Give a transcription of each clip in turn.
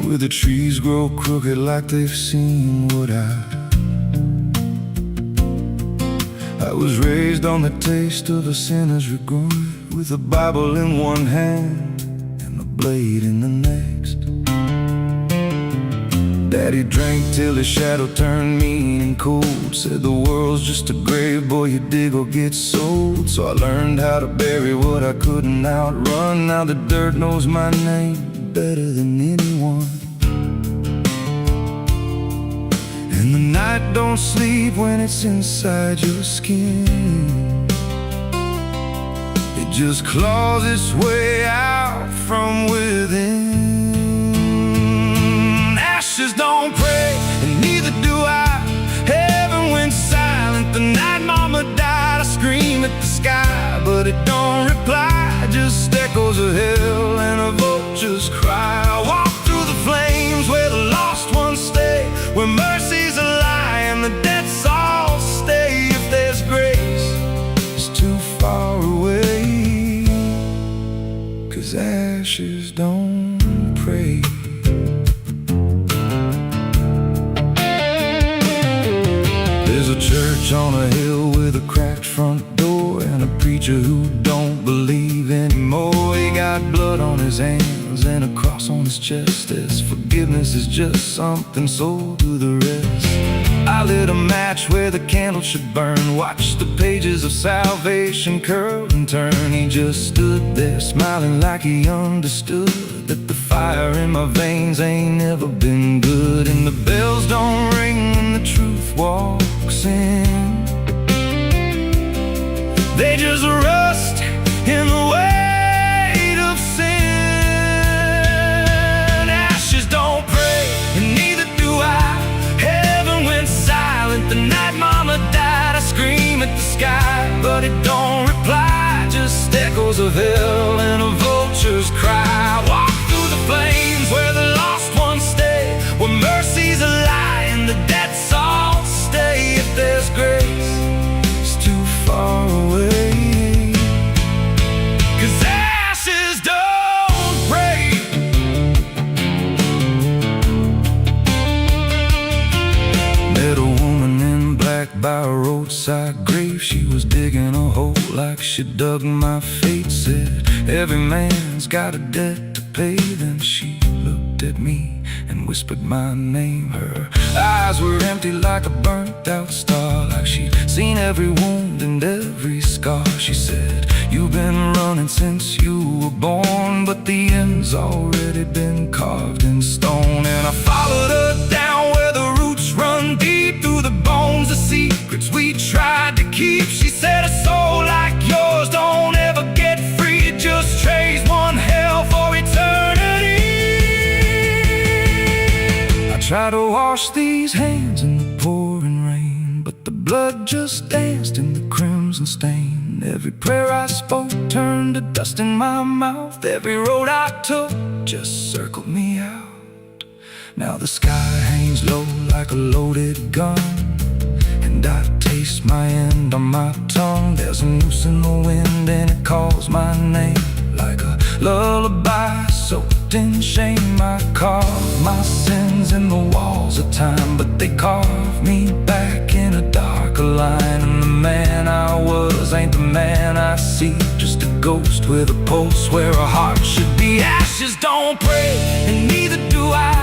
where the trees grow crooked like they've seen what I was raised on the taste of a sinner's regret, with a Bible in one hand and a blade in the next. Daddy drank till his shadow turned mean and cold, said the world's just a grave, boy, you dig or get sold. So I learned how to bury what I couldn't outrun. Now the dirt knows my name better than anyone. And the night don't sleep when it's inside your skin. It just claws its way out from within. Ashes don't pray, and neither do I. Heaven went silent the night mama died. I scream at the sky, but it don't reply. Just echoes of hell and a vulture's cry. I walk through the flames where the lost ones stay, where mercy's a lie and the dead souls stay. If there's grace, it's too far away, 'cause ashes don't pray. There's a church on a hill with a cracked front door, and a preacher who don't believe anymore. He got blood on his hands and a cross on his chest, as forgiveness is just something sold to the rest. I lit a match where the candle should burn, watched the pages of salvation curl and turn. He just stood there smiling like he understood that the fire in my veins ain't never been good. And the bells don't ring when the truth walks in, they just rust in the weight of sin. Ashes don't pray, and neither do I. Heaven went silent the night mama died. I scream at the sky, but it don't reply. Just echoes of hell and a vulture's cry. Walk through the flames where the lost ones stay, where mercy's a lie and the dead souls stay. If there's grace, it's too far away, 'cause ashes don't break. Met a woman in black by a roadside grave. She was digging a hole like she dug my fate. Said every man's got a debt to pay. Then she looked at me and whispered my name. Her eyes were empty like a burnt out star, like she'd seen every wound and every scar. She said, you've been running since you were born, but the end's already been carved in stone. And I followed her down where the roots run deep through the bones, the secrets we tried to keep. She said, a soul like yours don't ever get free, it just trades one hell for eternity. I try to wash these hands in the pouring rain, but the blood just danced in the crimson stain. Every prayer I spoke turned to dust in my mouth. Every road I took just circled me out. Now the sky hangs low like a loaded gun, and I taste my end on my tongue. There's a noose in the wind and it calls my name like a lullaby soaked in shame. I carve my sins in the walls of time, but they carve me back in a darker line. And the man I was ain't the man I see, just a ghost with a pulse where a heart should be. Ashes don't pray, and neither do I.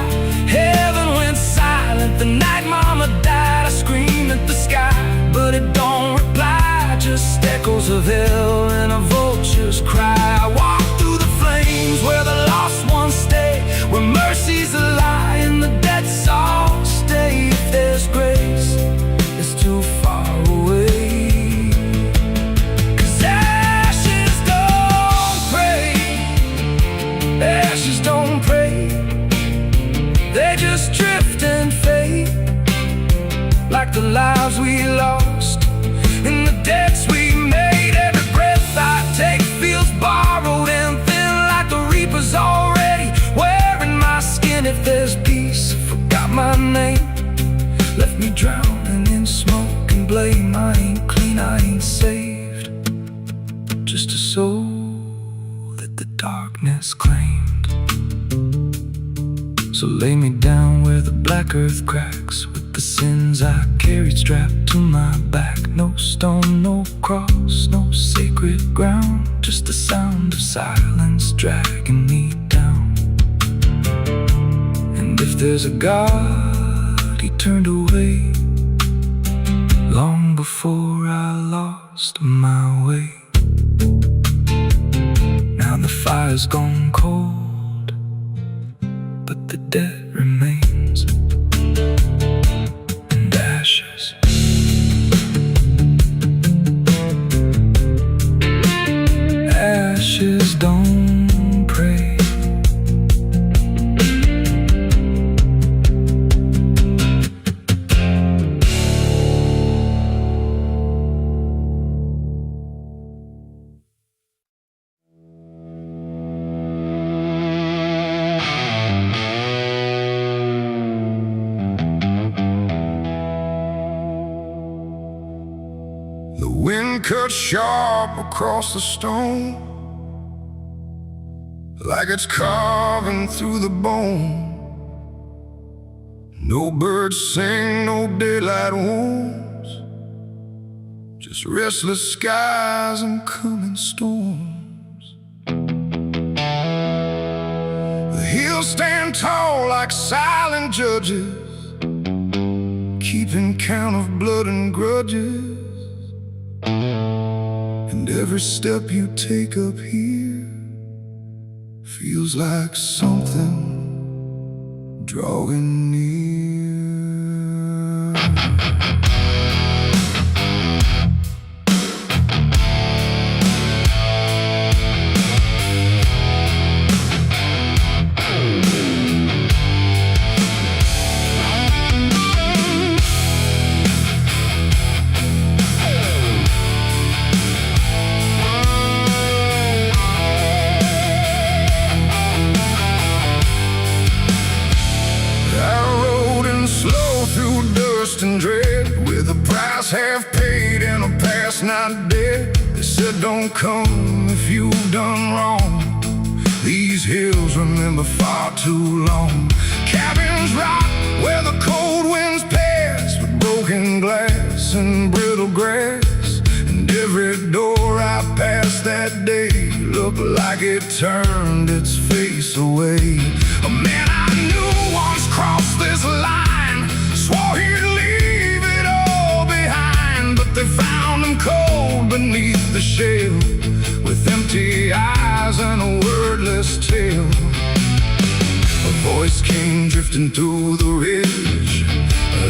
Heaven went silent the night mama died. I scream at the sky, but it don't reply. Just echoes of hell and a vulture's cry. I walk through the flames where the lost ones stay, where mercy's a lie and the dead souls stay. If there's grace, it's too far away, 'cause ashes don't pray. Ashes don't pray, they just drift and fade, like the lives we lost and the debts we made. Every breath I take feels borrowed and thin, like the reaper's already wearing my skin. If there's peace, I forgot my name, left me drowning in smoke and blame. I ain't clean, I ain't saved, just a soul that the darkness claimed. So lay me down where the black earth cracks, with the sins I carried strapped to my back. No stone, no cross, no sacred ground, just the sound of silence dragging me down. And if there's a God, he turned away long before I lost my way. Now the fire's gone cold, but the debt remains, and ashes. Ashes don't pray. The wind cut sharp across the stone, like it's carving through the bone. No birds sing, no daylight wounds, just restless skies and coming storms. The hills stand tall like silent judges, keeping count of blood and grudges. And every step you take up here feels like something drawing near. And dread, with a price half paid and a past not dead. They said don't come if you've done wrong. These hills remember far too long. Cabins rock where the cold winds pass, with broken glass and brittle grass. And every door I passed that day looked like it turned its face away. A man I knew once crossed this line, swore he'd leave it all behind, but they found him cold beneath the shell, with empty eyes and a wordless tale. A voice came drifting through the ridge,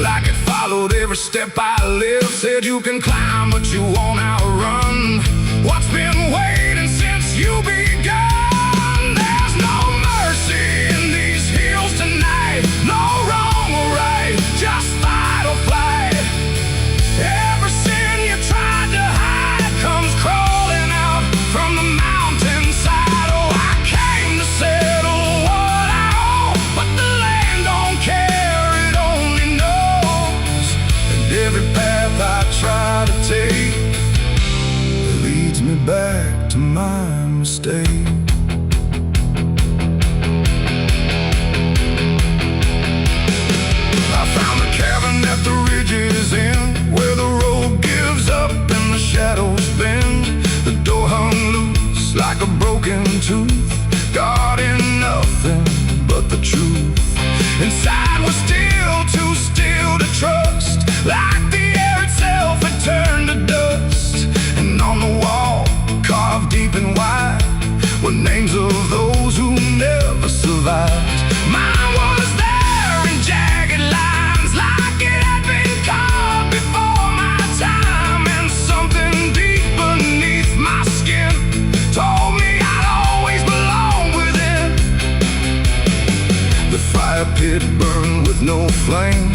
like it followed every step I lived. Said you can climb but you won't outrun what's been waiting since you begun. There's no mercy in these hills tonight, no wrong or right, just fight or flight. Every sin you tried to hide comes crawling out from the mountainside. Oh, I came to settle what I owe, but the land don't care, it only knows. And every path I try to take leads me back to my mistake. I found the cabin at the ridge's end, where the road gives up and the shadows bend. The door hung loose like a broken tooth, guarding nothing but the truth. Inside was still too still to trust, like the air itself had turned to dust. And on the wall, carved deep and wide, were names of those who never survived. Mine was there in jagged lines, like it had been carved before my time. And something deep beneath my skin told me I'd always belong within. The fire pit burned with no flame,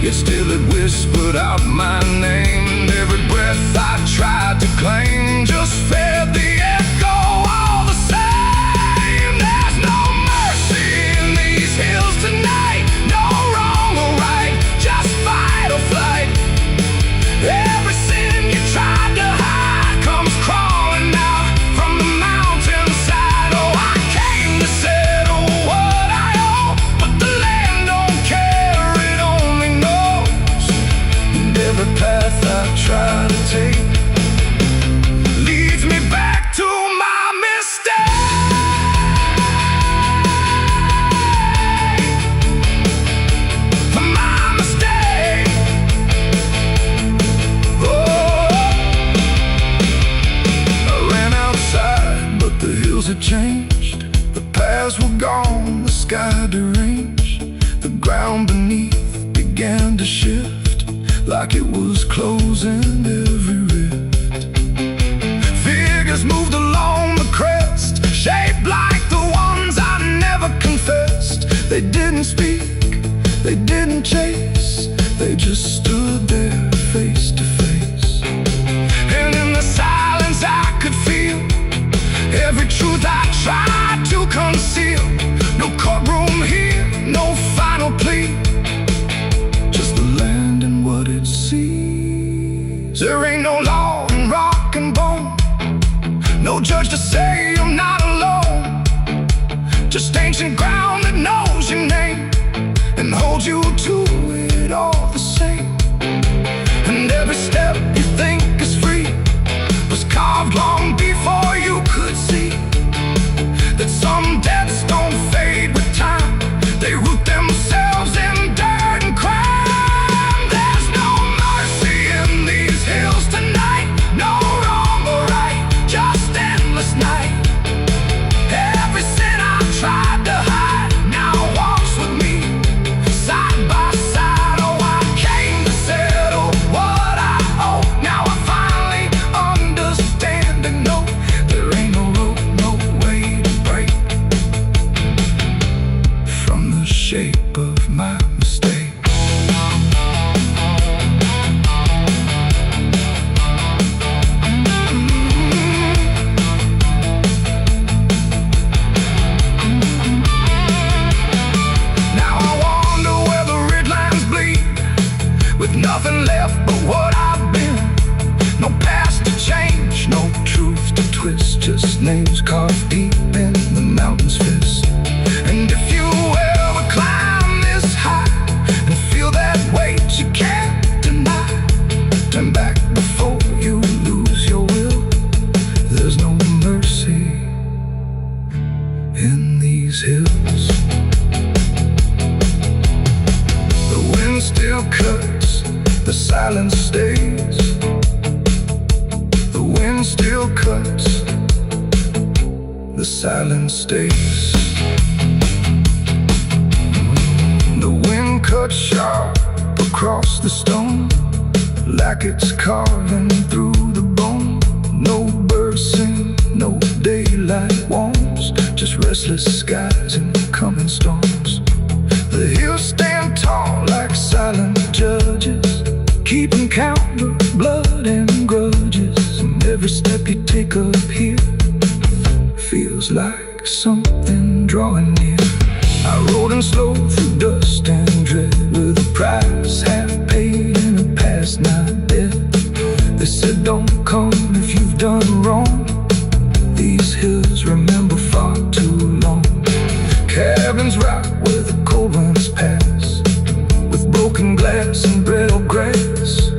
yet still it whispered out my name. And every breath I tried to claim just fed the echo all the same. There's no mercy in these hills tonight, no wrong or right, just fight or flight. Every sin you tried to hide comes crawling out from the mountainside. Oh, I came to settle what I owe, but closing every rift. Figures moved along the crest, shaped like the ones I never confessed. They didn't speak, they didn't chase, they just stood there face to face. And in the silence I could feel every truth I tried to conceal. No courtroom here, no final plea, just the land and what it sees. There ain't no law in rock and bone, no judge to say I'm not alone. Just ancient ground that knows your name and holds you to it all the same. And every step you think is free was carved long before you could see that some debts don't fade with time, they root themselves in dirt and crime. There's no mercy in these hills tonight, no wrong or right, just endless night. Every sin I tried to hide now walks with me, side by side. Oh, I came to settle what I owe. Now I finally understand and know there ain't no rope, no way to break from the shape of my mistake. Now I wonder where the red lines bleed, with nothing left but what I've been. No past to change, no truth to twist, just names carved deep in the mountain's fist. And if you ever climb this high and feel that weight you can't deny, turn back before you lose your will. There's no mercy in these hills. The wind still cuts, the silence stays. The wind still cuts, the silence stays. The wind cuts sharp across the stone, like it's carving through the bone. No birds sing, no daylight warms, just restless skies and coming storms. The hills stand tall like silent judges, keeping count of blood and grudges. And every step you take up here feels like something drawing near. I rode in slow through dust and dread, with a price half paid and a past not dead. They said don't come if you've done wrong, these hills remember far too long. Cabins rock where the cold winds pass, with broken glass and brittle grass.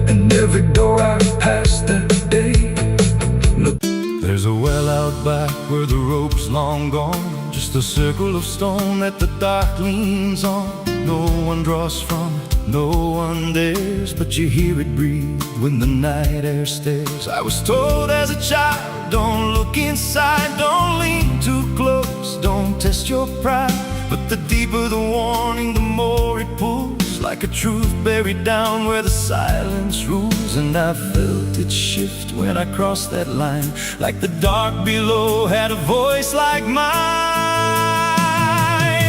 And every door I passed that day, look, there's a well out back where the rope's long gone, just a circle of stone that the dark leans on. No one draws from it, no one dares, but you hear it breathe when the night air stares. I was told as a child, don't look inside, don't lean too close, don't test your pride. But the deeper the warning, the more it pulls, like a truth buried down where the silence rules. And I felt it shift when I crossed that line, like the dark below had a voice like mine.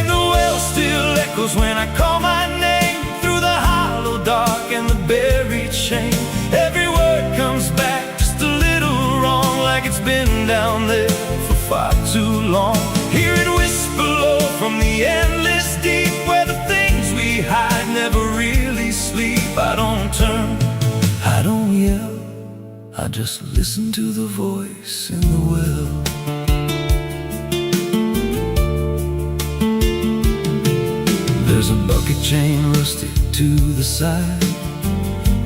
The well still echoes when I call my name, through the hollow dark and the buried shame. Every word comes back just a little wrong, like it's been down there for far too long. Hear it whisper low from the endless deep, where the things we hide never really sleep. I don't turn, I don't yell, I just listen to the voice in the well. There's a bucket chain rusted to the side,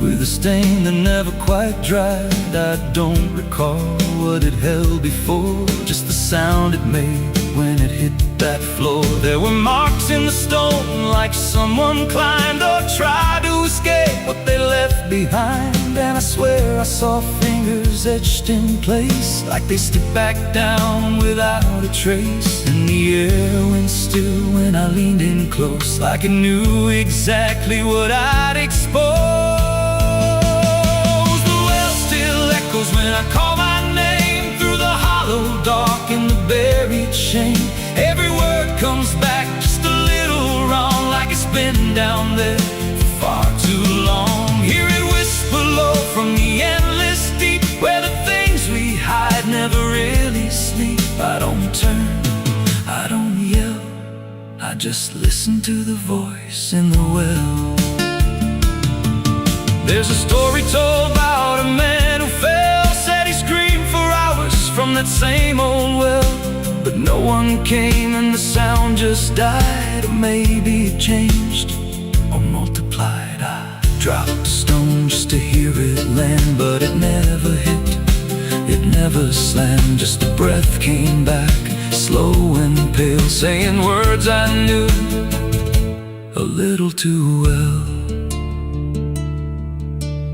with a stain that never quite dried. I don't recall what it held before, just the sound it made when it hit that floor. There were marks in the stone, like someone climbed or tried to escape what they left behind. And I swear I saw fingers etched in place, like they slipped back down without a trace. And the air went still when I leaned in close, like it knew exactly what I'd expose. echoes when I call my name through the hollow dark and the buried shame. Every word comes back just a little wrong, like it's been down there for far too long. Hear it whisper low from the endless deep, where the things we hide never really sleep. I don't turn, I don't yell, I just listen to the voice in the well. There's a story told about a man who fell, said he screamed for hours from that same old well. But no one came and the sound just died. Or maybe it changed or multiplied. I dropped a stone just to hear it land, but it never hit, it never slammed. Just a breath came back, slow and pale, saying words I knew a little too well.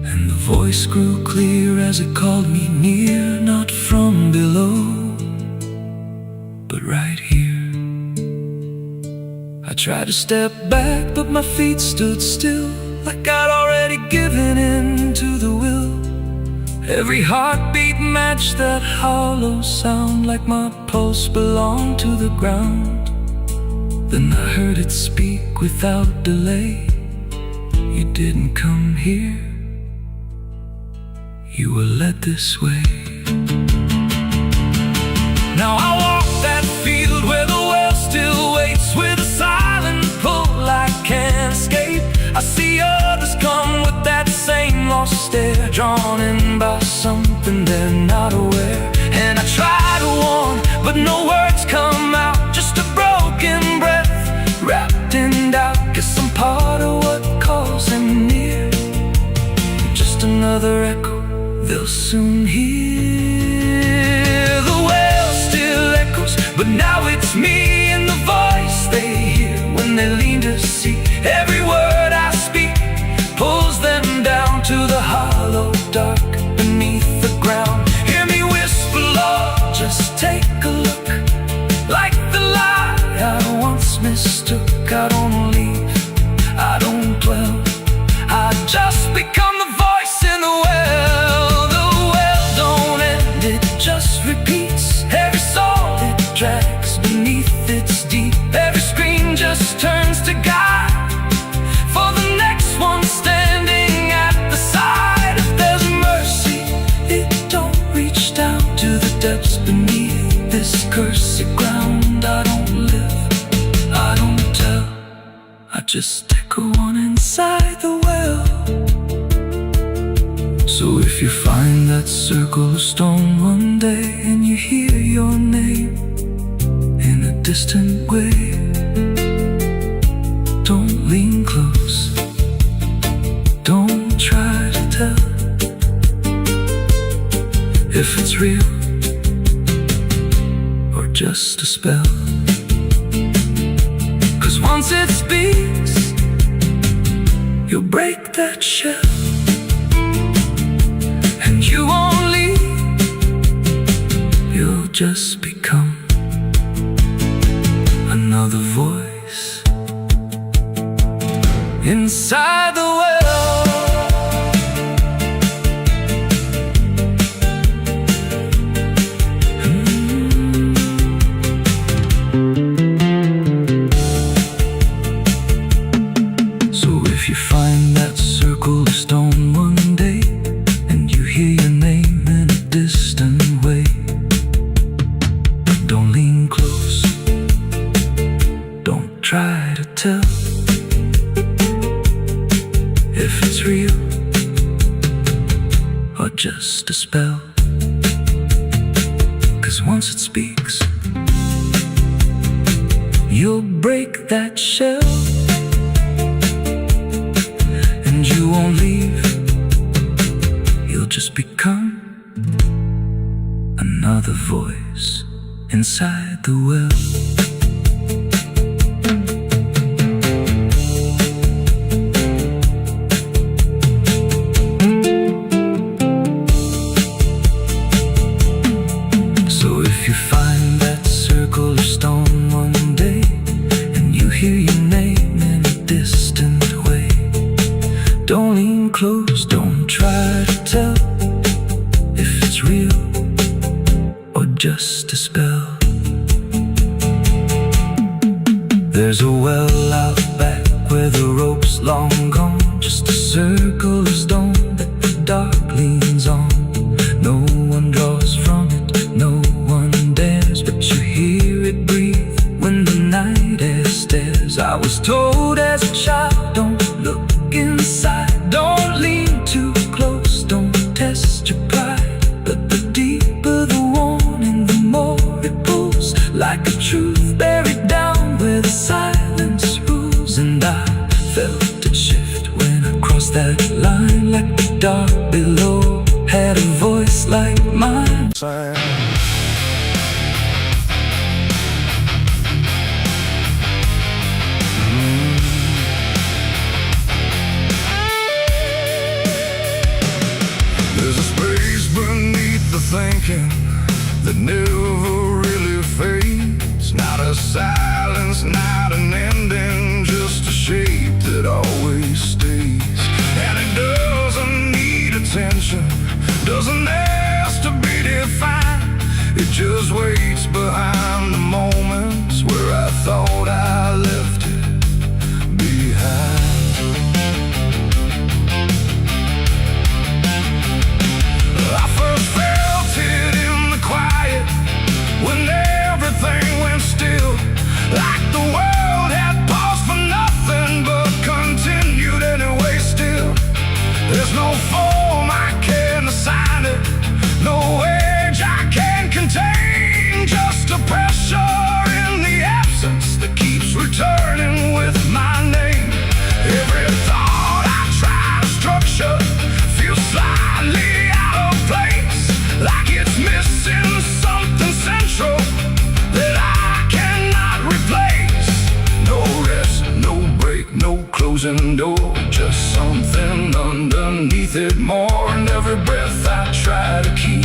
And the voice grew clear as it called me near, not from below, but right here. I tried to step back, but my feet stood still, like I'd already given in to the will. Every heartbeat matched that hollow sound, like my pulse belonged to the ground. Then I heard it speak without delay. You didn't come here, you were led this way. Now I walk that field where the well still waits, with a silent pull I can't escape. I see others come with that same lost stare, drawn in by something they're not aware. And I try to warn, but no words come out, just a broken breath wrapped in doubt. Guess I'm part of what calls him near, just another echo they'll soon hear. The well still echoes, but now it's me and the voice they hear when they lean to see. Every word I speak pulls them down to the hollow dark beneath the ground. Hear me whisper, Lord, just take a look, like the lie I once mistook. I don't leave, I don't dwell, I just become the voice in the well. The well don't end, it just repeats. Every soul it drags beneath its deep. Every scream just turns to guide for the next one standing at the side. If there's mercy, it don't reach down to the depths beneath this cursed ground. I don't live, I don't tell, I just echo on inside the well. So if you find that circle of stone one day, and you hear your name in a distant way, don't lean close, don't try to tell if it's real or just a spell. 'Cause once it speaks, you'll break that shell, and you won't leave, you'll just become another voice inside the well. So if you find that circle of stone one day, and you hear your name in a distant way, don't lean close, don't try to tell if it's real or just a spell. 'Cause once it speaks, you'll break that shell, and you won't leave, you'll just become another voice inside the well. Don't lean close, don't try to tell if There's a well out back where the rope's long gone, just a circle of stone that the dark leans on. No one draws from it, no one dares, but you hear it breathe when the night air stares. I was told as a child, don't look inside, don't lean too close, don't test your pride. But the deeper the warning, the more it pulls, like a truth buried down where the silence rules. And I felt it shift when I crossed that line, like the dark below had a voice like mine. There's a space beneath the thinking that never really fades. Not a silence, not an ending, just a shape that always stays. And it doesn't need attention, doesn't ask to be defined. It just waits behind the moments where I thought I left it behind. I first felt it in the quiet, when everything went still, like the world had paused for nothing but continued anyway still. There's no form I can assign it, no age I can contain, just a pressure in the absence that keeps returning with my name. Every thought I try to structure feels slightly out of place, like it's missing something central that I cannot replace. No rest, no break, no closing door, just something underneath it more. And every breath I try to keep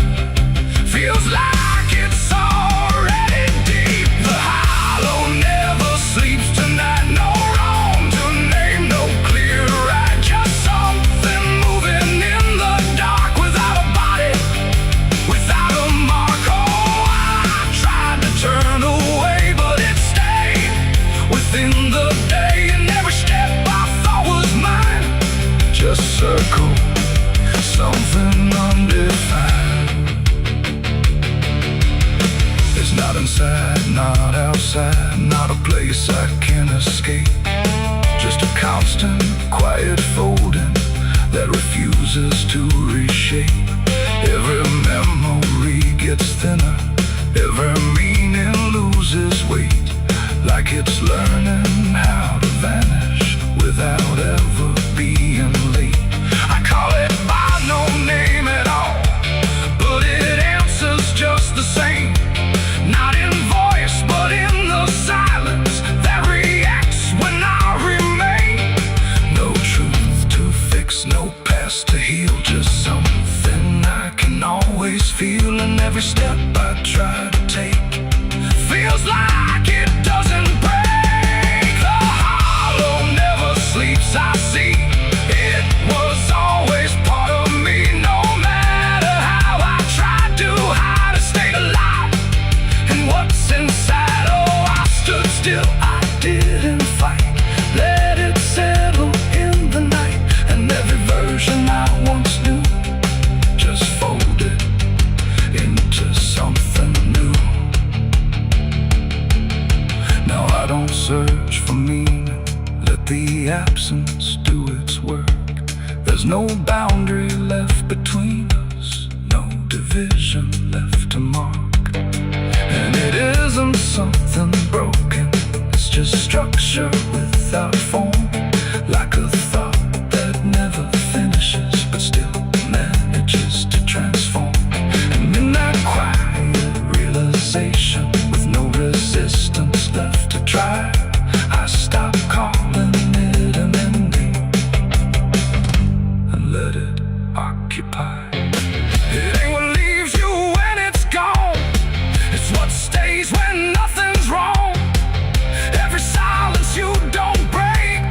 feels like it's already deep. The hollow never sleeps tonight, no wrong to name, no clear right, just something moving in the dark without a body, without a mark. Oh, I tried to turn away, but it stayed within the day, and every step I thought was mine just circle something undefined. It's not inside, not outside, not a place I can escape, just a constant, quiet folding that refuses to reshape. Every memory gets thinner, every meaning loses weight, like it's learning how to vanish without ever being late. I call it by no name at all, but it answers just the same. Not in voice, but in the silence that reacts when I remain. No truth to fix, no past to heal, just something I can always feel. And every step I try to take feels like it doesn't break. The hollow never sleeps, I see. It was always part of me, no matter how I tried to hide a state alive. And what's inside, oh, I stood still, I didn't fight, let it settle in the night. And every version I once knew just folded into something new. Now I don't search for meaning, let the absence do its work. There's no boundary left between us, no division left to mark. And it isn't something broken, it's just structure without form, like a thought that never finishes but still manages to transform. And in that quiet realization, with no resistance left to try, I stop calling it an ending and let it occupy. It ain't what leaves you when it's gone, it's what stays when nothing's wrong. Every silence you don't break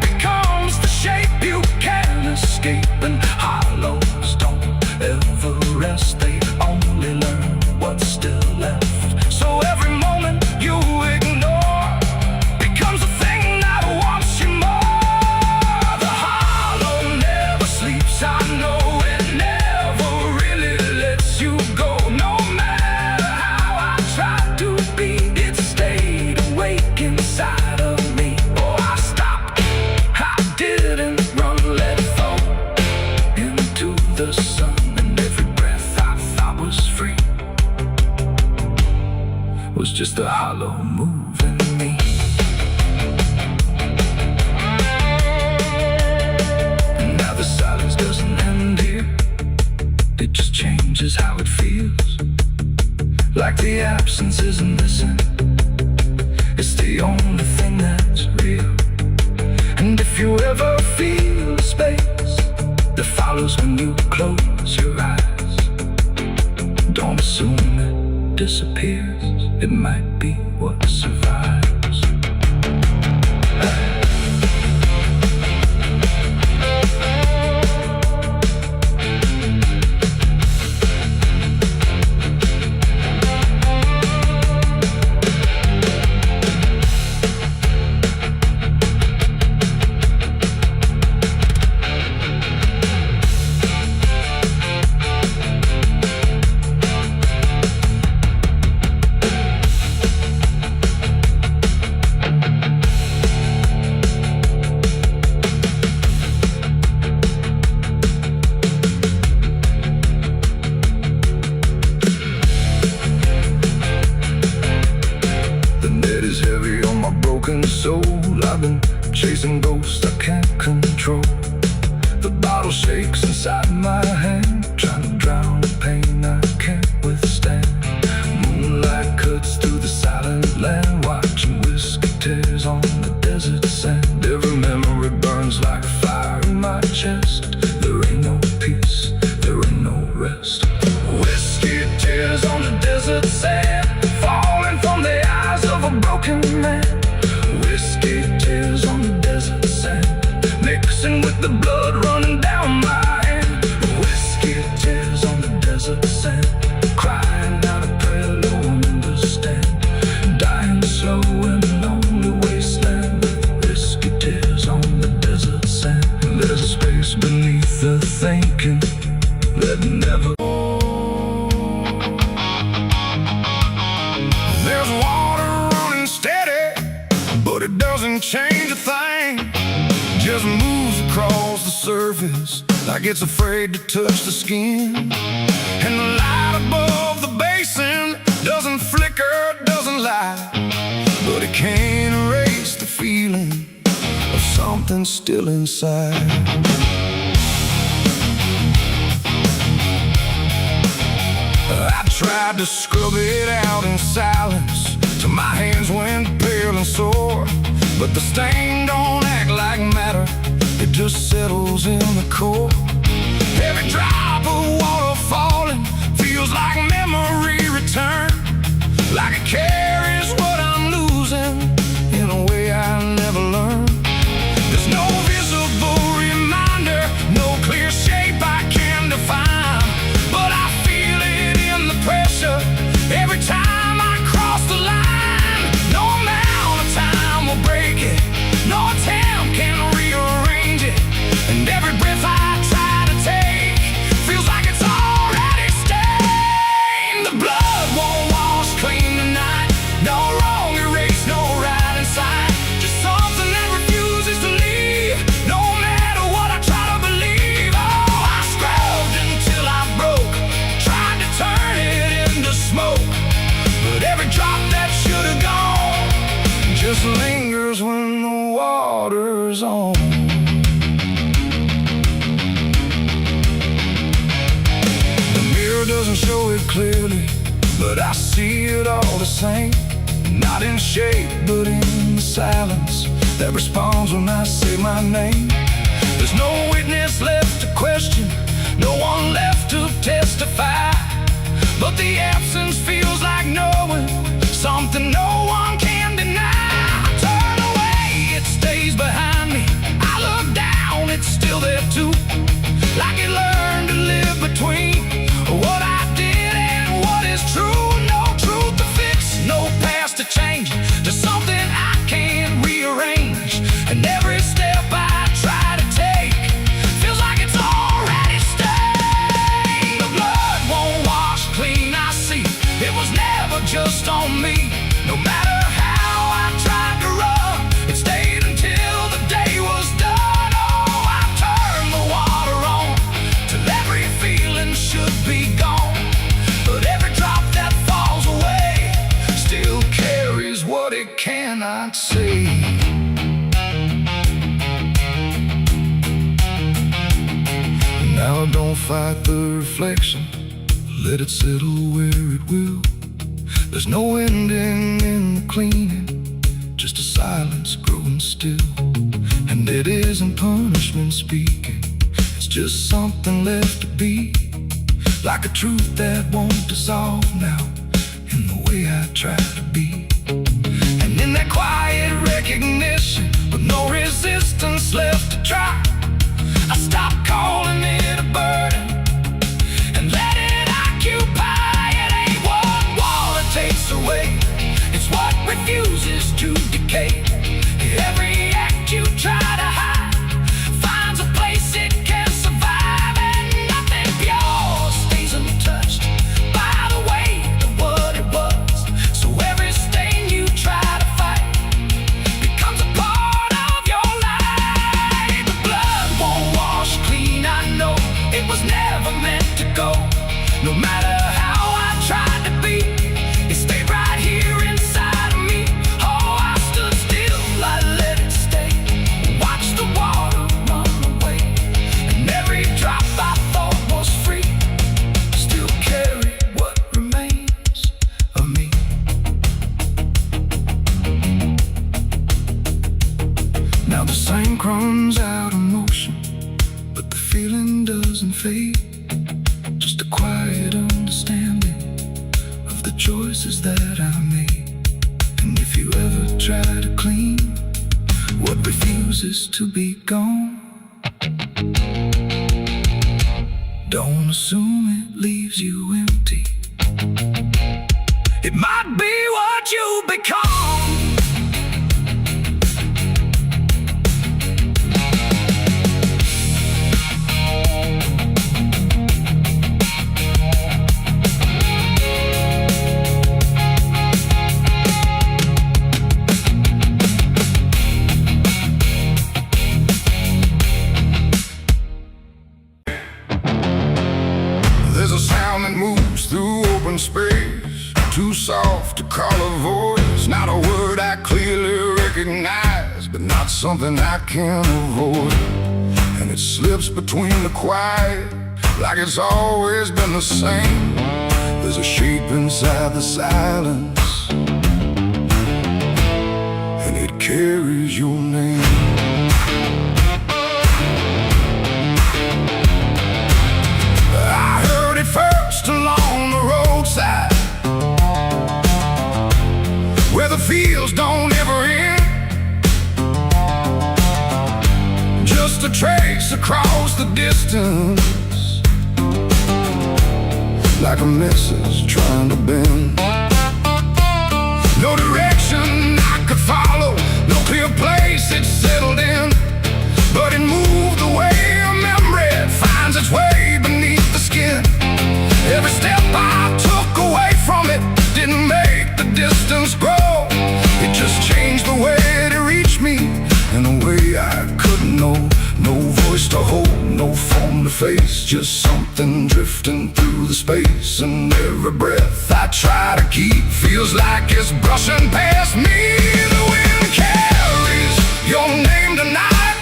absence isn't missing. It's the only thing that's real. And if you ever feel a space that follows when you close your eyes, don't assume it disappears. It might be what survives. Soul, I've been chasing ghosts I can't control. The bottle shakes inside my hand, trying to drown the pain I can't withstand. Moonlight cuts through the silent land, watching whiskey tears on the desert sand. Every memory burns like fire in my chest. There ain't no peace, there ain't no rest. Whiskey tears on the desert sand, falling from the eyes of a broken man. Whiskey tears on the desert sand, mixing with the blood running down my hand. Whiskey tears on the desert sand, crying out a prayer no one understands. Dying slow in a lonely wasteland. Whiskey tears on the desert sand. There's a space beneath the thinking that never. There's water running steady, but it doesn't change a thing. Just moves across the surface like it's afraid to touch the skin. And the light above the basin doesn't flicker, doesn't lie, but it can't erase the feeling of something still inside. I tried to scrub it out in silence till my hands went pale and sore, but the stain don't act like matter, it just settles in the core. Every drop of water falling feels like memory return, like it carries what I'm losing in a way I never learned. There's no visible reminder, no clear shape I can define, but I feel it in the pressure every time I cross the line. No amount of time will break it, no attempt can rearrange it, and every breath I try to take feels like it's already stained. The blood won't wash clean tonight, no wrong erase, no right inside, just something that refuses to leave, no matter what I try to believe. Oh, I scrubbed until I broke, tried to turn it into smoke, but every drop that should have gone just lingers when the water's on. The mirror doesn't show it clearly, but I see it all the same. Not in shape, but in the silence that responds when I say my name. There's no witness left to question, no one left to testify, but the absence feels like knowing something no one can deny. I turn away, it stays behind me. I look down, it's still there too, like it learned to live between what I did and what is true. No truth to fix, no past to change, there's something I can't rearrange, and every step I try to take feels like it's already stained. The blood won't wash clean, I see it was never just on me. No matter how I tried to run, it stayed until the day was done. Oh, I turned the water on till every feeling should be gone, but every drop that falls away still carries what it cannot see. Now don't fight the reflection, let it settle where it will. There's no ending in the cleaning, just a silence growing still. And it isn't punishment speaking, it's just something left to be. Like a truth that won't dissolve now, in the way I try to be. And in that quiet recognition, with no resistance left to try, I stop calling it a burden and let it occupy. It ain't what water takes away, it's what refuses to decay. Every act you try to hide finds a place it can survive, and nothing pure stays untouched by the weight of what it was. So every stain you try to fight becomes a part of your life. The blood won't wash clean, I know it was never meant to go. No matter how I tried to be, it stayed right here inside of me. Oh, I stood still, I let it stay. Watch the water run away, and every drop I thought was free still carry what remains of me. Now the sink runs out of motion, but the feeling doesn't fade. Just a quiet understanding of the choices that I made. And if you ever try to clean what refuses to be gone, don't assume it leaves you empty. It might be what you become. There's a sound that moves through open space, too soft to call a voice. Not a word I clearly recognize, but not something I can avoid. And it slips between the quiet, like it's always been the same. There's a shape inside the silence, and it carries your name. First along the roadside, where the fields don't ever end, just a trace across the distance, like a message trying to bend. No direction I could follow, no clear place it settled in, but it moved the way a memory finds its way beneath the skin. Every step I took away from it didn't make the distance grow. It just changed the way it reached me in a way I couldn't know. No voice to hold, no form to face, just something drifting through the space. And every breath I try to keep feels like it's brushing past me. The wind carries your name tonight,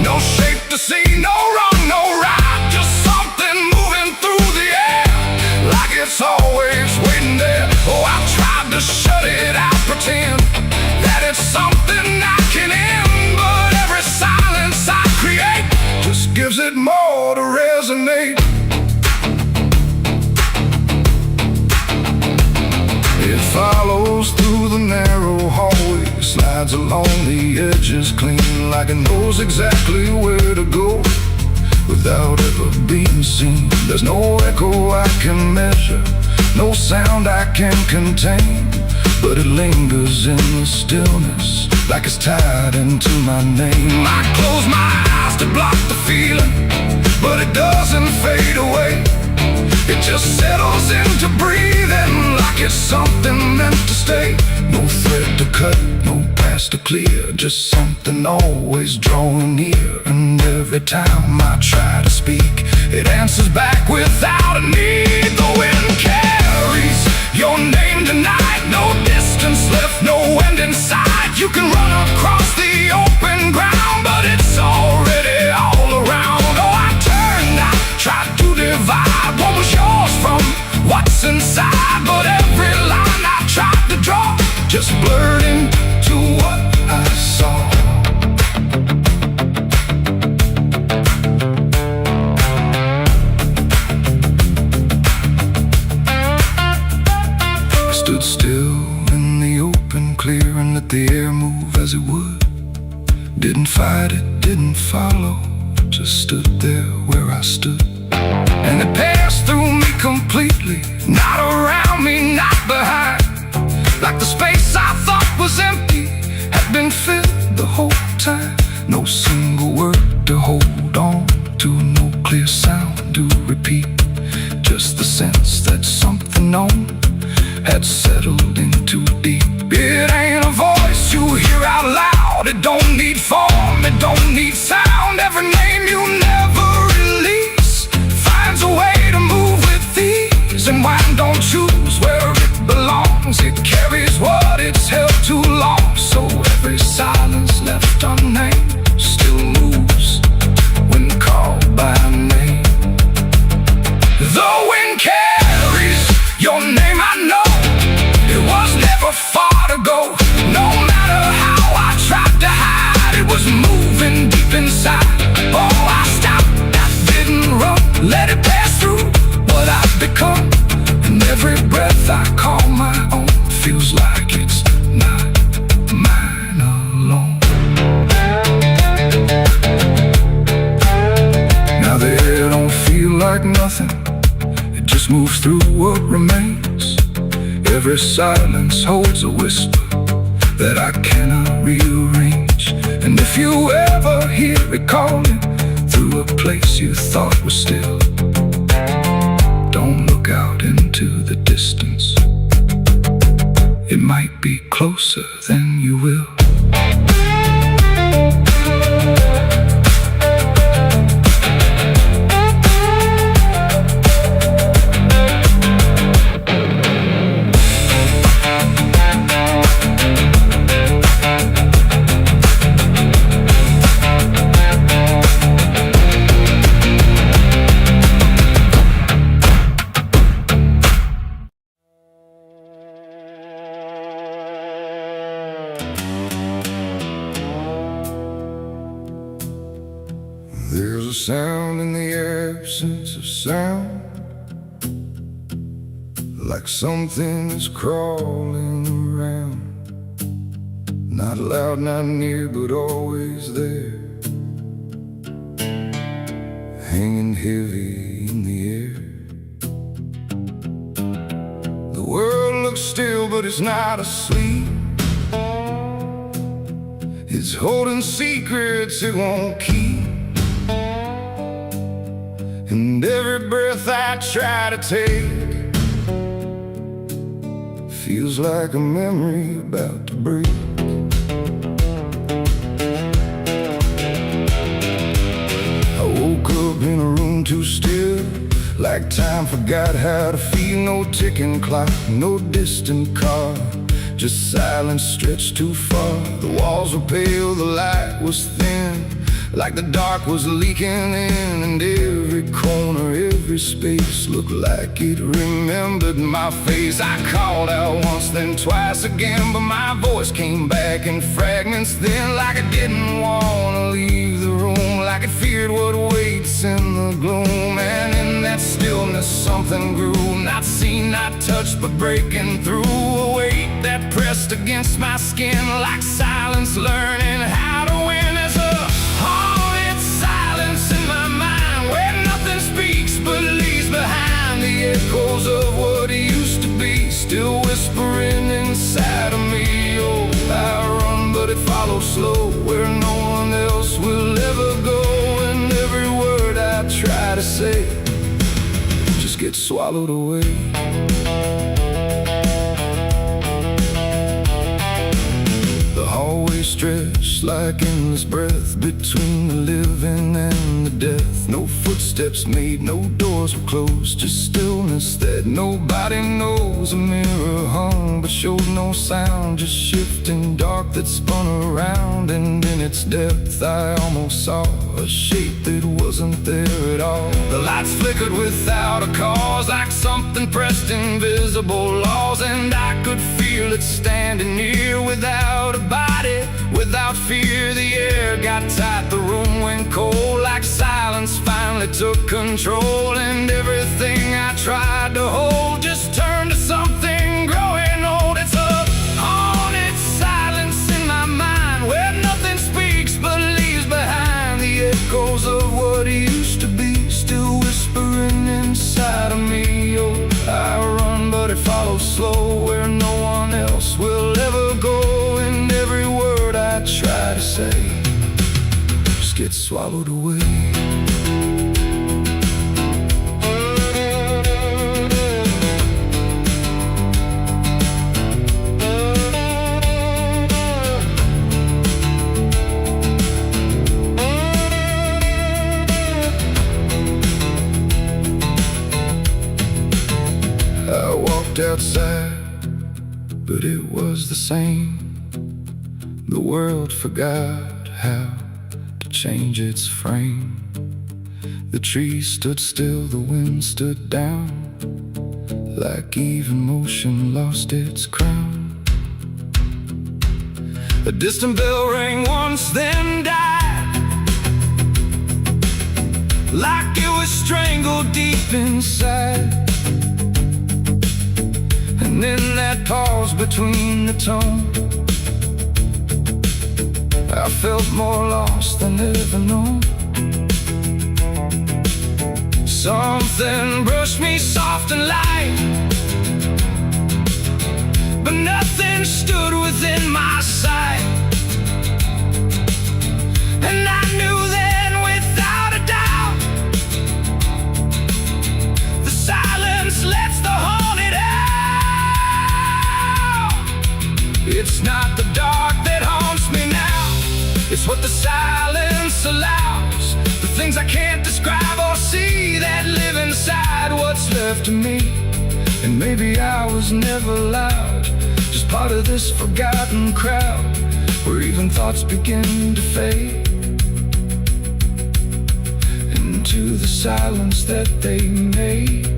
no shape to see, no wrong, no right, just something moving through the air, like it's always waiting there. Oh, I tried to shut it out, pretend that it's something I can end, but every silence I create just gives it more to resonate. It follows through the narrow hallway, slides along the edges clean, like it knows exactly where to go without ever being seen. There's no echo I can measure, no sound I can contain, but it lingers in the stillness, like it's tied into my name. I close my eyes to block the feeling, but it doesn't fade away. It just settles into breathing, like it's something meant to stay. No thread to cut, no past to clear, just something always drawing near. And every time I try to speak, it answers back without a need. The wind carries your name tonight, no distance left, no end in sight. You can run across the open ground, but it's already all around. Oh, I turned, I tried to divide what was yours from what's inside, but every line I Didn't fight it, didn't follow, just stood there where I stood. And it passed through me completely, not around me, not behind. Like the space I thought was empty had been filled the whole time. No single word to hold on to, no clear sound to repeat. Just the sense that something known had settled in too deep. It ain't a voice you hear out loud. It don't need form, it don't need sound. Every name you never release finds a way to move with ease. And wine don't choose where it belongs. It carries what it's held too long. So every silence left unnamed still moves when called by name. The wind carries your name, I know. It was never far to go. No matter how I tried to hide, it was moving deep inside. Oh, I stopped, I didn't run, let it pass through what I've become. And every breath I call my own feels like it's not mine alone. Now the air don't feel like nothing, it just moves through what remains. Every silence holds a whisper that I cannot rearrange. And if you ever hear it calling through a place you thought was still, don't look out into the distance. It might be closer than you will. There's a sound in the absence of sound, like something is crawling around. Not loud, not near, but always there, hanging heavy in the air. The world looks still, but it's not asleep. It's holding secrets it won't keep. And every breath I try to take feels like a memory about to break. I woke up in a room too still, like time forgot how to feel. No ticking clock, no distant car, just silence stretched too far. The walls were pale, the light was thin, like the dark was leaking in. And every corner, every space looked like it remembered my face. I called out once, then twice again, but my voice came back in fragments then. Like I didn't want to leave the room, like it feared what waits in the gloom. And in that stillness something grew, not seen, not touched, but breaking through. A weight that pressed against my skin, like silence learning how to win. As a haunted silence in my mind, where nothing speaks but leaves behind the echoes of what used to be, still whispering inside of me. Oh, I run, but it follows slow, where no one else will ever go. And every word I try to say just gets swallowed away. The hallway stretched like endless breath between the living and the death. No footsteps made, no doors were closed, just stillness that nobody knows. A mirror hung but showed no sound, just shifting dark that spun around. And in its depth I almost saw a shape that wasn't there at all. The lights flickered without a cause, like something pressed invisible laws. And I could feel it standing near, without a body, without fear. The air got tight, the room went cold, like silence finally took control. And everything I tried to hold just turned to something growing old. It's a haunted silence in my mind, where nothing speaks but slow where no one else will ever go. And every word I try to say just gets swallowed away. I walked outside, but it was the same. The world forgot how to change its frame. The trees stood still, the wind stood down, like even motion lost its crown. A distant bell rang once, then died, like it was strangled deep inside. And in that pause between the tone, I felt more lost than ever known. Something brushed me soft and light, but nothing stood within my sight. And I knew then without a doubt, the silence lets the haunted out. It's not the dark that haunts me now, it's what the silence allows. The things I can't describe or see that live inside what's left of me. And maybe I was never loud, just part of this forgotten crowd, where even thoughts begin to fade into the silence that they made.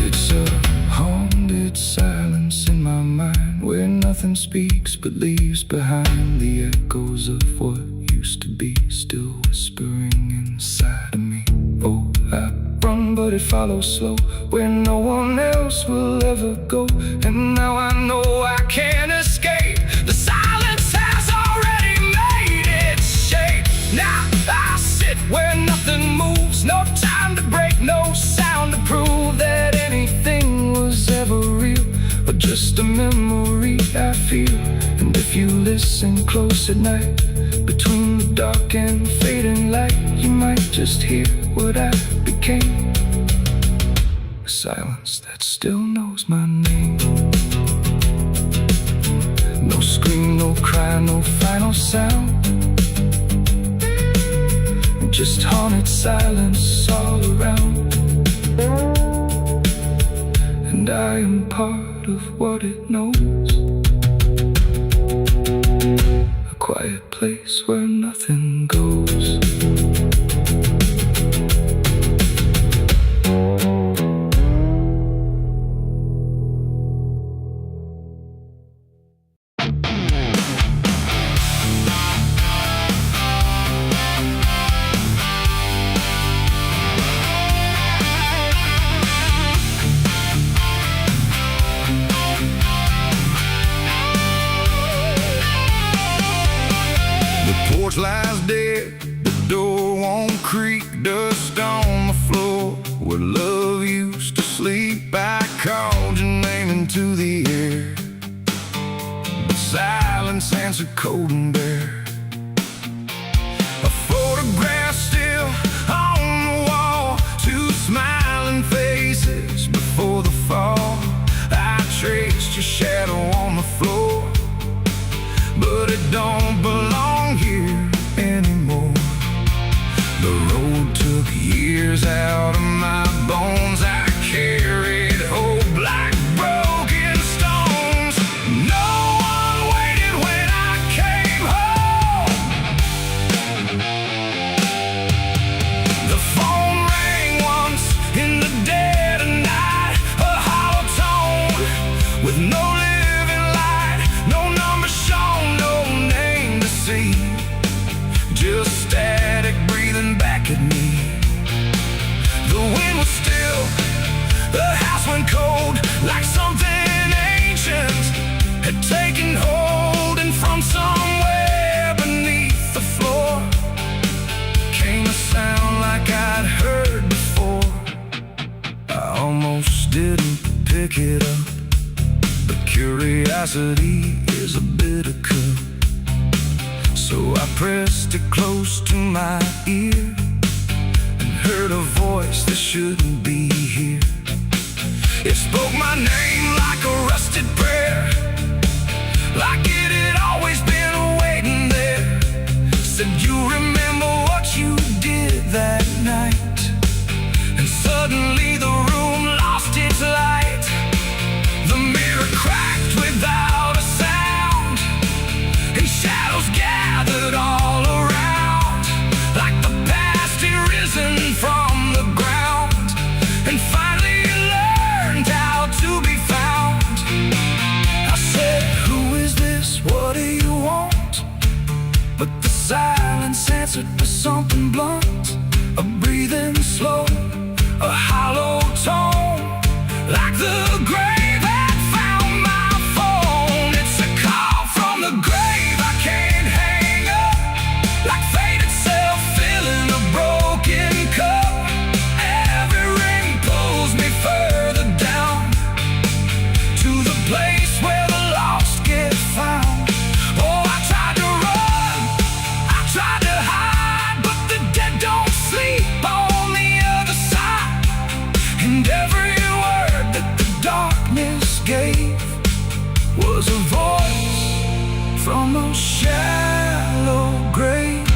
It's a haunted silence in my mind, where nothing speaks but leaves behind the echoes of what used to be, still whispering inside of me. Oh, I run, but it follows slow, where no one else will ever go. And now I know I can't escape. The silence has already made its shape. Now I sit where nothing moves, no time to break, no sound to prove that anything was ever real, but just a memory I feel. And if you listen close at night, between the dark and fading light, you might just hear what I became. A silence that still knows my name. No scream, no cry, no final sound, just haunted silence all around. And I am part of what it knows, a quiet place where nothing goes. Porch lies dead, the door won't creak, dust on the floor where love used to sleep. I called your name into the air, but silence answered cold and bare. A photograph still on the wall, two smiling faces before the fall. I traced your shadow on the floor, but it don't belong here anymore. The road took years out of my bones. I carried hope like broken stones. No one waited when I came home. The phone rang once in the dead of night, a hollow tone with no living light, no number shown, no name to see, just static breathing back at me. The wind was still, the house went cold, like something ancient had taken hold. And from somewhere beneath the floor came a sound like I'd heard before. I almost didn't pick it up, I pressed it close to my ear and heard a voice that shouldn't be here. It spoke my name like a rusted prayer, like it had always been waiting there. Said, you remember what you did that night? And suddenly the room lost its light. The mirror cracked without a sound, and shadows gathered all around, like the past had risen from the ground and finally learned how to be found. I said, who is this? What do you want? But the silence answered with something blunt, a breathing slow, a hollow tone, like the grave had found my phone. It's a call from the grave I can't hang up, like fate itself filling a broken cup. Every ring pulls me further down to the place where the lost get found. Oh, I tried to run, I tried to hide, but the dead don't sleep on the other side. And every word that the darkness gave was a voice from a shallow grave.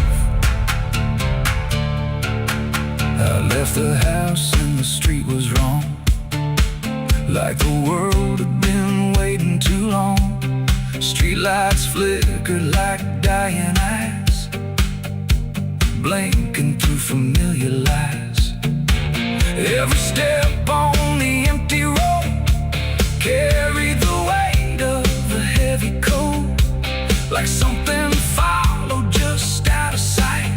I left the house and the street was wrong, like the world had been waiting too long. Streetlights flickered like dying eyes, blinking through familiar lies. Every step on the empty road carried the weight of a heavy coat, like something followed just out of sight,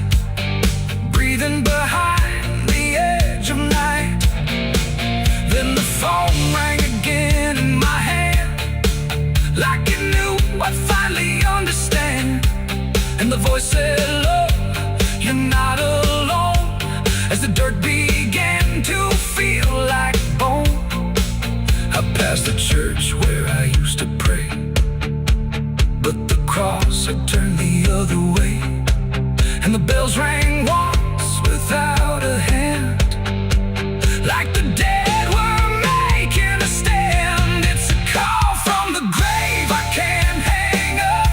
breathing behind the edge of night. Then the phone rang again in my hand, like it knew I'd finally understand. And the voice said, look, you're not alone, as the dirt began to feel like bone. I passed the church where I used to pray, but the cross had turned the other way. And the bells rang once without a hand, like the dead were making a stand. It's a call from the grave I can't hang up,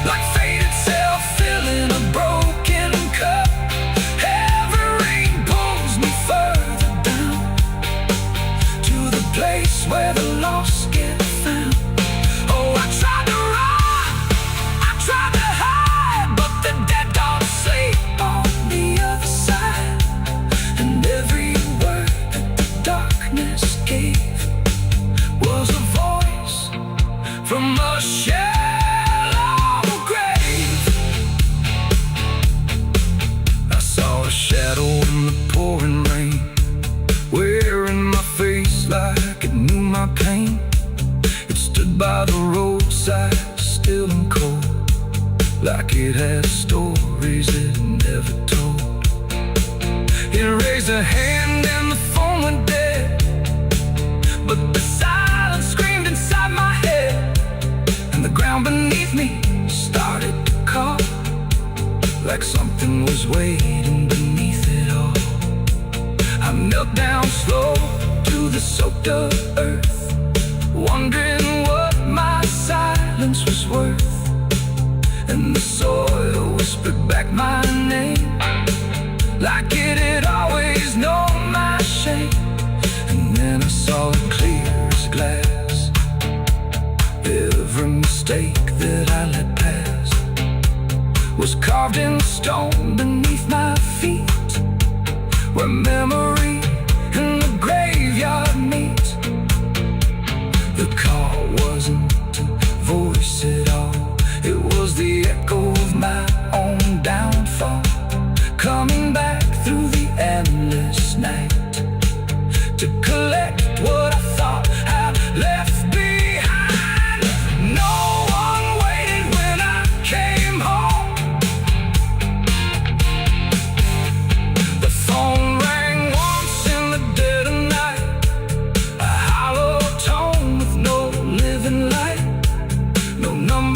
like fate itself filling a broken cup. Every ring pulls me further down to the place where the lost get found. Oh, I tried to run, I tried to hide, but the dead don't sleep on the other side. And every word that the darkness gave was a voice from a shallow grave. I saw a shadow in the pouring rain, wearing my face like it knew my pain. It stood by the roadside, still and cold, like it had stories it never told. It raised a hand and the phone went dead, but the silence screamed inside my head, and the ground beneath me started to call, like something was waiting beneath it all. I knelt down slow to the soaked up earth, wondering what my silence was worth. And the soil whispered back my name, like it had always known my shame. And then I saw it clear as glass, every mistake that I let pass was carved in stone beneath my feet, where memory and the graveyard meet. The call wasn't a voice at all, it was the echo of my own downfall, coming back through the endless night to collect what I thought I'd left behind. No one waited when I came home. The phone rang once in the dead of night, a hollow tone with no living light, no number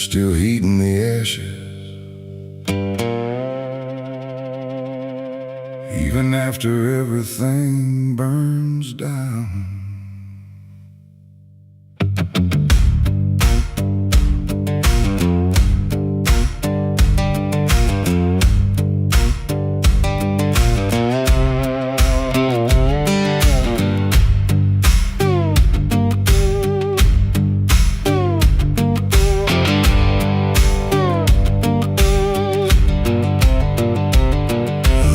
still heating the ashes. Even after everything burns down.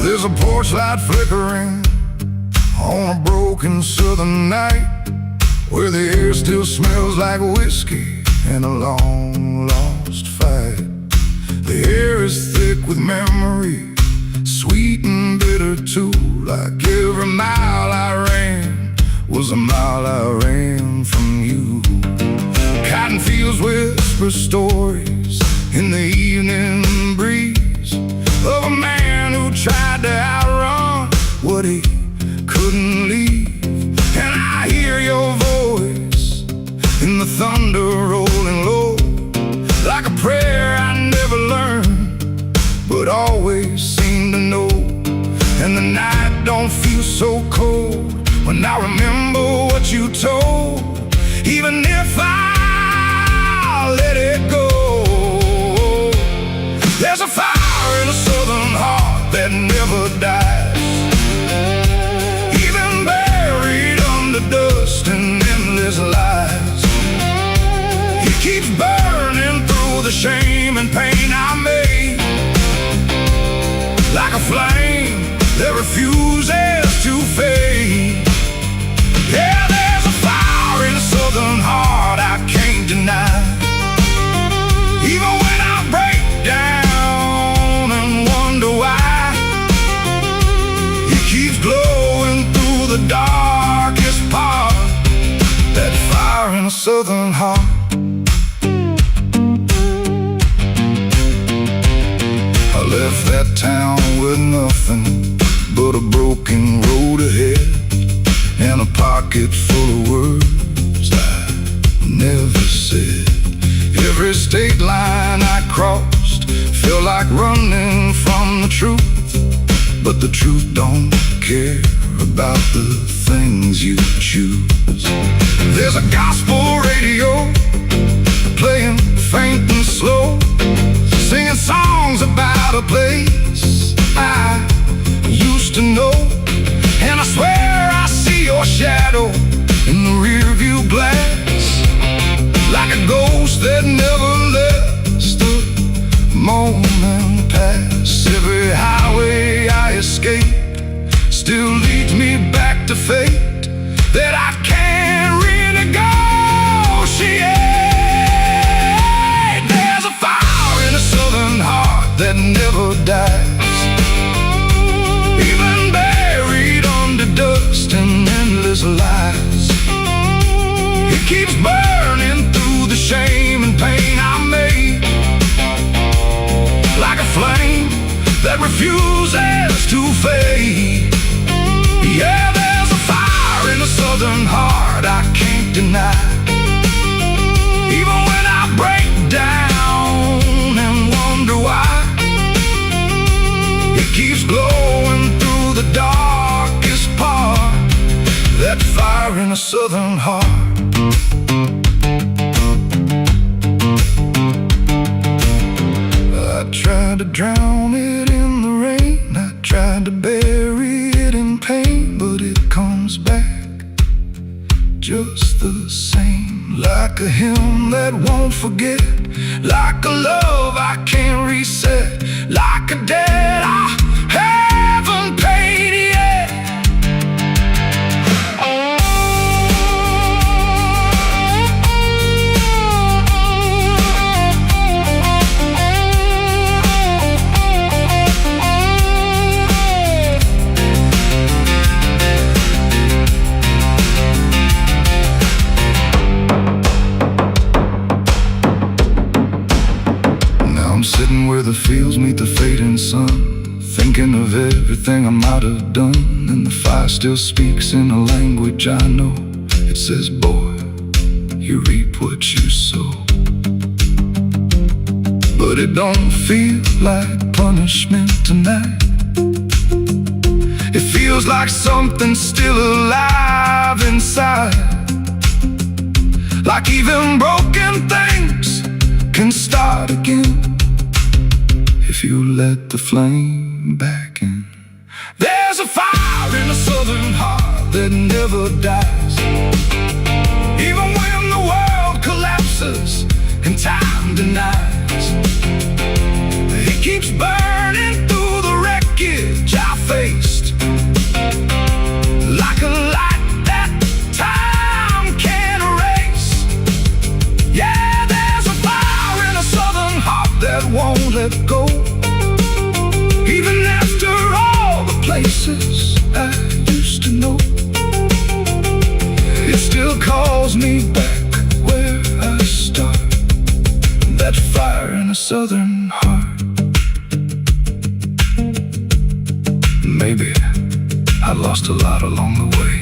There's a porch light flickering on a broken southern night, where the air still smells like whiskey and a long-lost fight. The air is thick with memory, sweet and bitter too. Like every mile I ran was a mile I ran from you. Cotton fields whisper stories in the evening breeze of a man who tried to outrun what he couldn't leave. And I hear your voice in the thunder rolling low, like a prayer I never learned but always seem to know. And the night don't feel so cold when I remember what you told, even if I let it go. There's a fire in a southern heart that never dies, even buried under dust and endless lies. It keeps burning through the shame and pain I made, like a flame that refuses to fade. Yeah, there's a fire in a southern heart I can't deny. Even when I break down and wonder why, it keeps glowing through the darkest part. That fire in a southern heart. I left that town with nothing but a broken road ahead, and a pocket full of words I never said. Every state line I crossed felt like running from the truth, but the truth don't care about the things you choose. There's a gospel radio playing faint and slow, singing songs about a place I used to know. And I swear I see your shadow in the rearview glass, like a ghost that never lets the moment pass. Every highway I escape still leads me back to fate that I can't renegotiate. There's a fire in a southern heart that never dies, even buried under dust and endless lies. It keeps burning through the shame and pain I made, like a flame that refuses to fade. Yeah, there's a fire in a southern heart I can't deny. Even when I break down and wonder why, it keeps glowing through the darkest part. That fire in a southern heart. I tried to drown it in the rain, I tried to bury it in pain, but it comes back just the same. Like a hymn that won't forget, like a love I can't reset, like a debt I haven't paid yet. Where the fields meet the fading sun, thinking of everything I might have done. And the fire still speaks in a language I know. It says, boy, you reap what you sow. but it don't feel like punishment tonight. It feels like something's still alive inside, like even broken things can start again if you let the flame back in. There's a fire in the southern heart that never dies, even when the world collapses and time denies. It keeps burning through the wreckage I faced, like a light that time can't erase. Yeah, there's a fire in a southern heart that won't let go, even after all the places I used to know. It still calls me back where I started, that fire in a southern heart. Maybe I lost a lot along the way,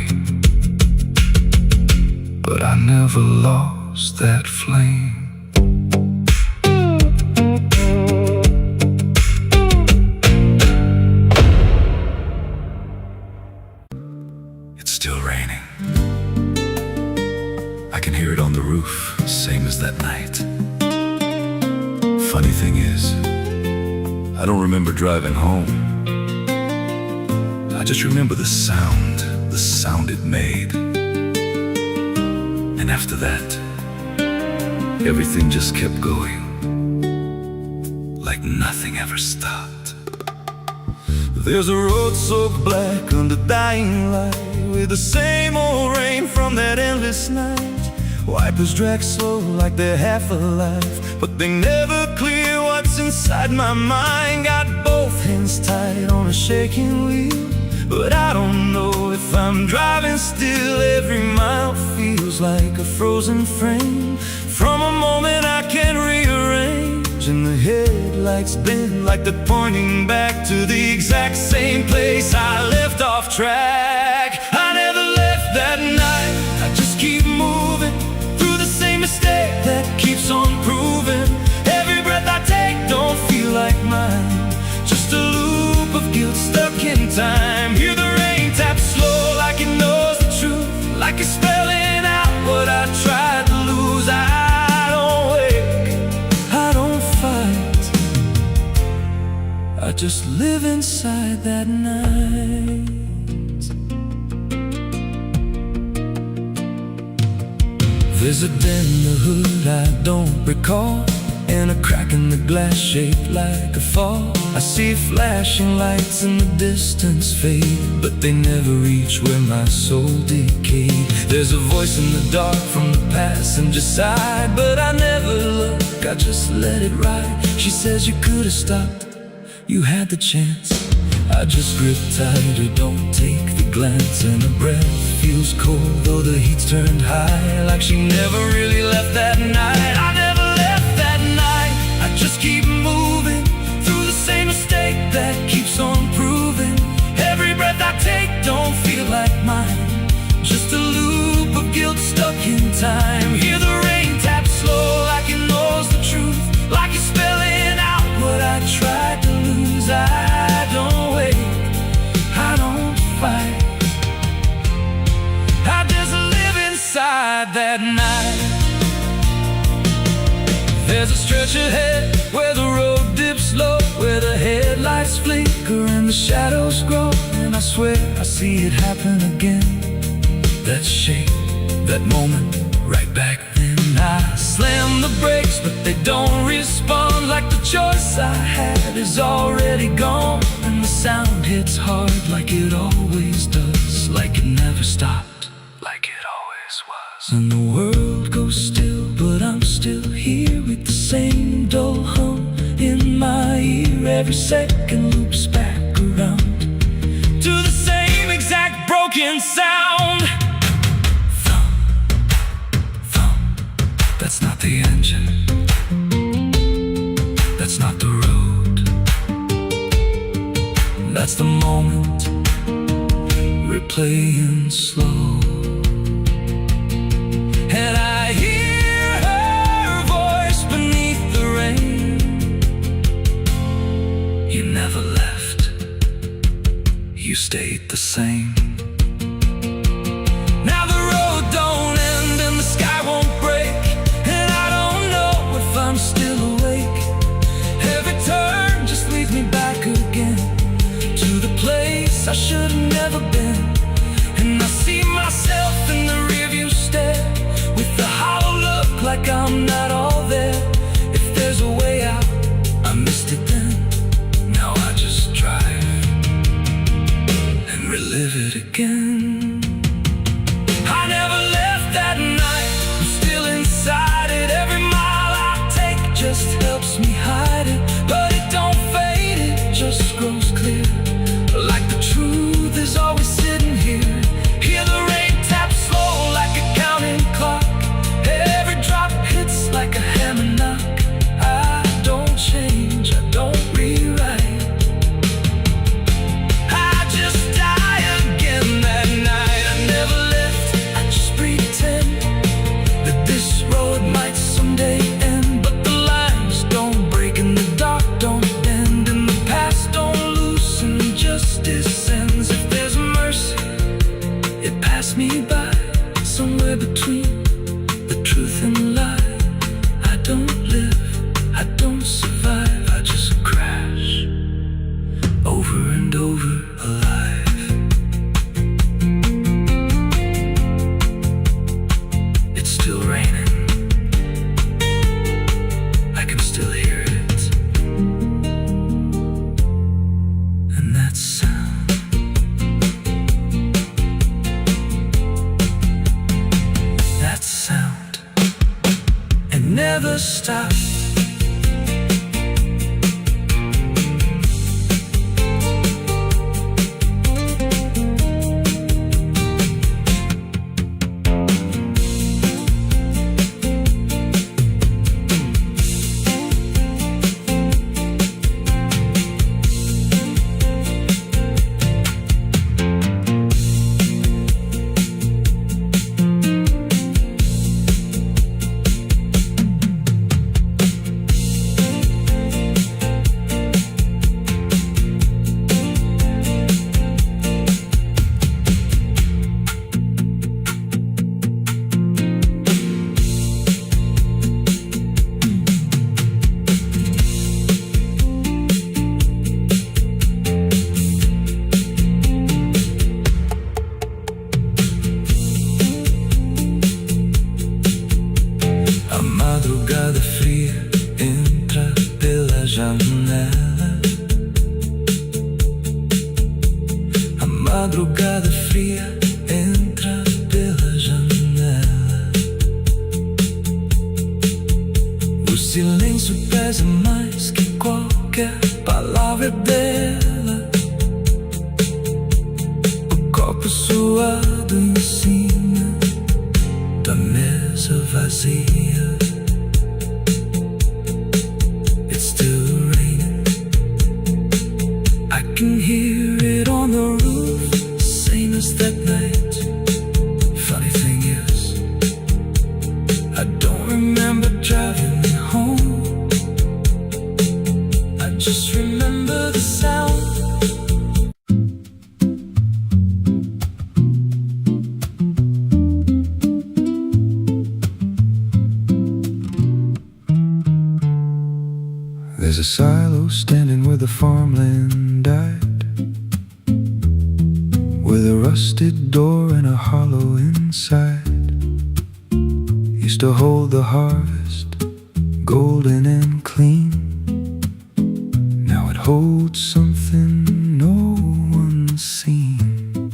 but I never lost that flame. It's still raining. I can hear it on the roof, same as that night. Funny thing is, I don't remember driving home. I just remember the sound it made. And after that, everything just kept going, like nothing ever stopped. There's a road so black under dying light, with the same old rain from that endless night. Wipers drag slow like they're half alive, but they never clear what's inside my mind. Got both hands tied on a shaking wheel, but I don't know if I'm driving still. Every mile feels like a frozen frame from a moment I can't rearrange. And the headlights bend like they're pointing back to the exact same place I left off track. I never left that night, I just keep moving through the same mistake that keeps on proving. Every breath I take don't feel like mine, just a loop of guilt stuck in time. Hear the rain tap slow like it knows the truth, like it's spelling out what I tried to lose. I don't wake, I don't fight, I just live inside that night. There's a dent in the hood I don't recall, and a crack in the glass shaped like a fall. I see flashing lights in the distance fade, but they never reach where my soul decayed. There's a voice in the dark from the passenger side, but I never look, I just let it ride. She says you could have stopped, you had the chance. I just grip tighter, don't take the glance, and her breath feels cold though the heat's turned high, like she never really left that night. I never left that night, I just keep moving through the same mistake that keeps on proving. Every breath I take don't feel like mine, just a loop of guilt stuck in time. Hear the rain tap slow like it knows the truth, like it's spelling out what I tried to lose. I don't wait, I don't fight, I just live inside that night. There's a stretch ahead where the road dips low, where the headlights flicker and the shadows grow, and I swear I see it happen again. That shape, that moment, right back then. I slam the brakes, but they don't respond, like the choice I had is already gone. And the sound hits hard like it always does, like it never stopped, like it always was. And the world goes still, but I'm still here with the same dull hum in my ear. Every second loops back around to the same exact broken sound. That's not the engine, that's not the road, that's the moment replaying slow. And I hear her voice beneath the rain, stayed the same. Now the road don't end and the sky won't break, and I don't know if I'm still awake. Every turn just leads me back again to the place I should have never been. And I see myself in the rearview stare, with the hollow look like I'm not all there. If there's a way out, I missed it then. Now I just drive and relive it again. I never left that night, I'm still inside it. Every mile I take just helps me hide it, but it don't fade, it just grows clear. Like the truth is always sitting here. Hear the rain tap slow like a counting clock. Every drop hits like a hammer knock. I don't change, I don't rewrite. I just die again that night. I never left, I just pretend that this road might someday end. But the lines don't break and the dark don't bend, and the past don't loosen, justice ends. If there's mercy, it passed me by, somewhere between the truth and lie. I don't live, I don't survive, I just crash over and over alive. It's still raining, I can still hear it, and that sound, that sound, it never stops. A madrugada fria entra pela janela. A madrugada fria entra pela janela. O silêncio pesa mais que qualquer palavra bela. O copo suado em cima da mesa vazia. It's still raining, I can hear it on the roof, same as that night. Funny thing is, I don't remember driving home, I just remember the sound. There's a silo standing where the farmland died, with a rusted door and a hollow inside. Used to hold the harvest, golden and clean. Now it holds something no one's seen.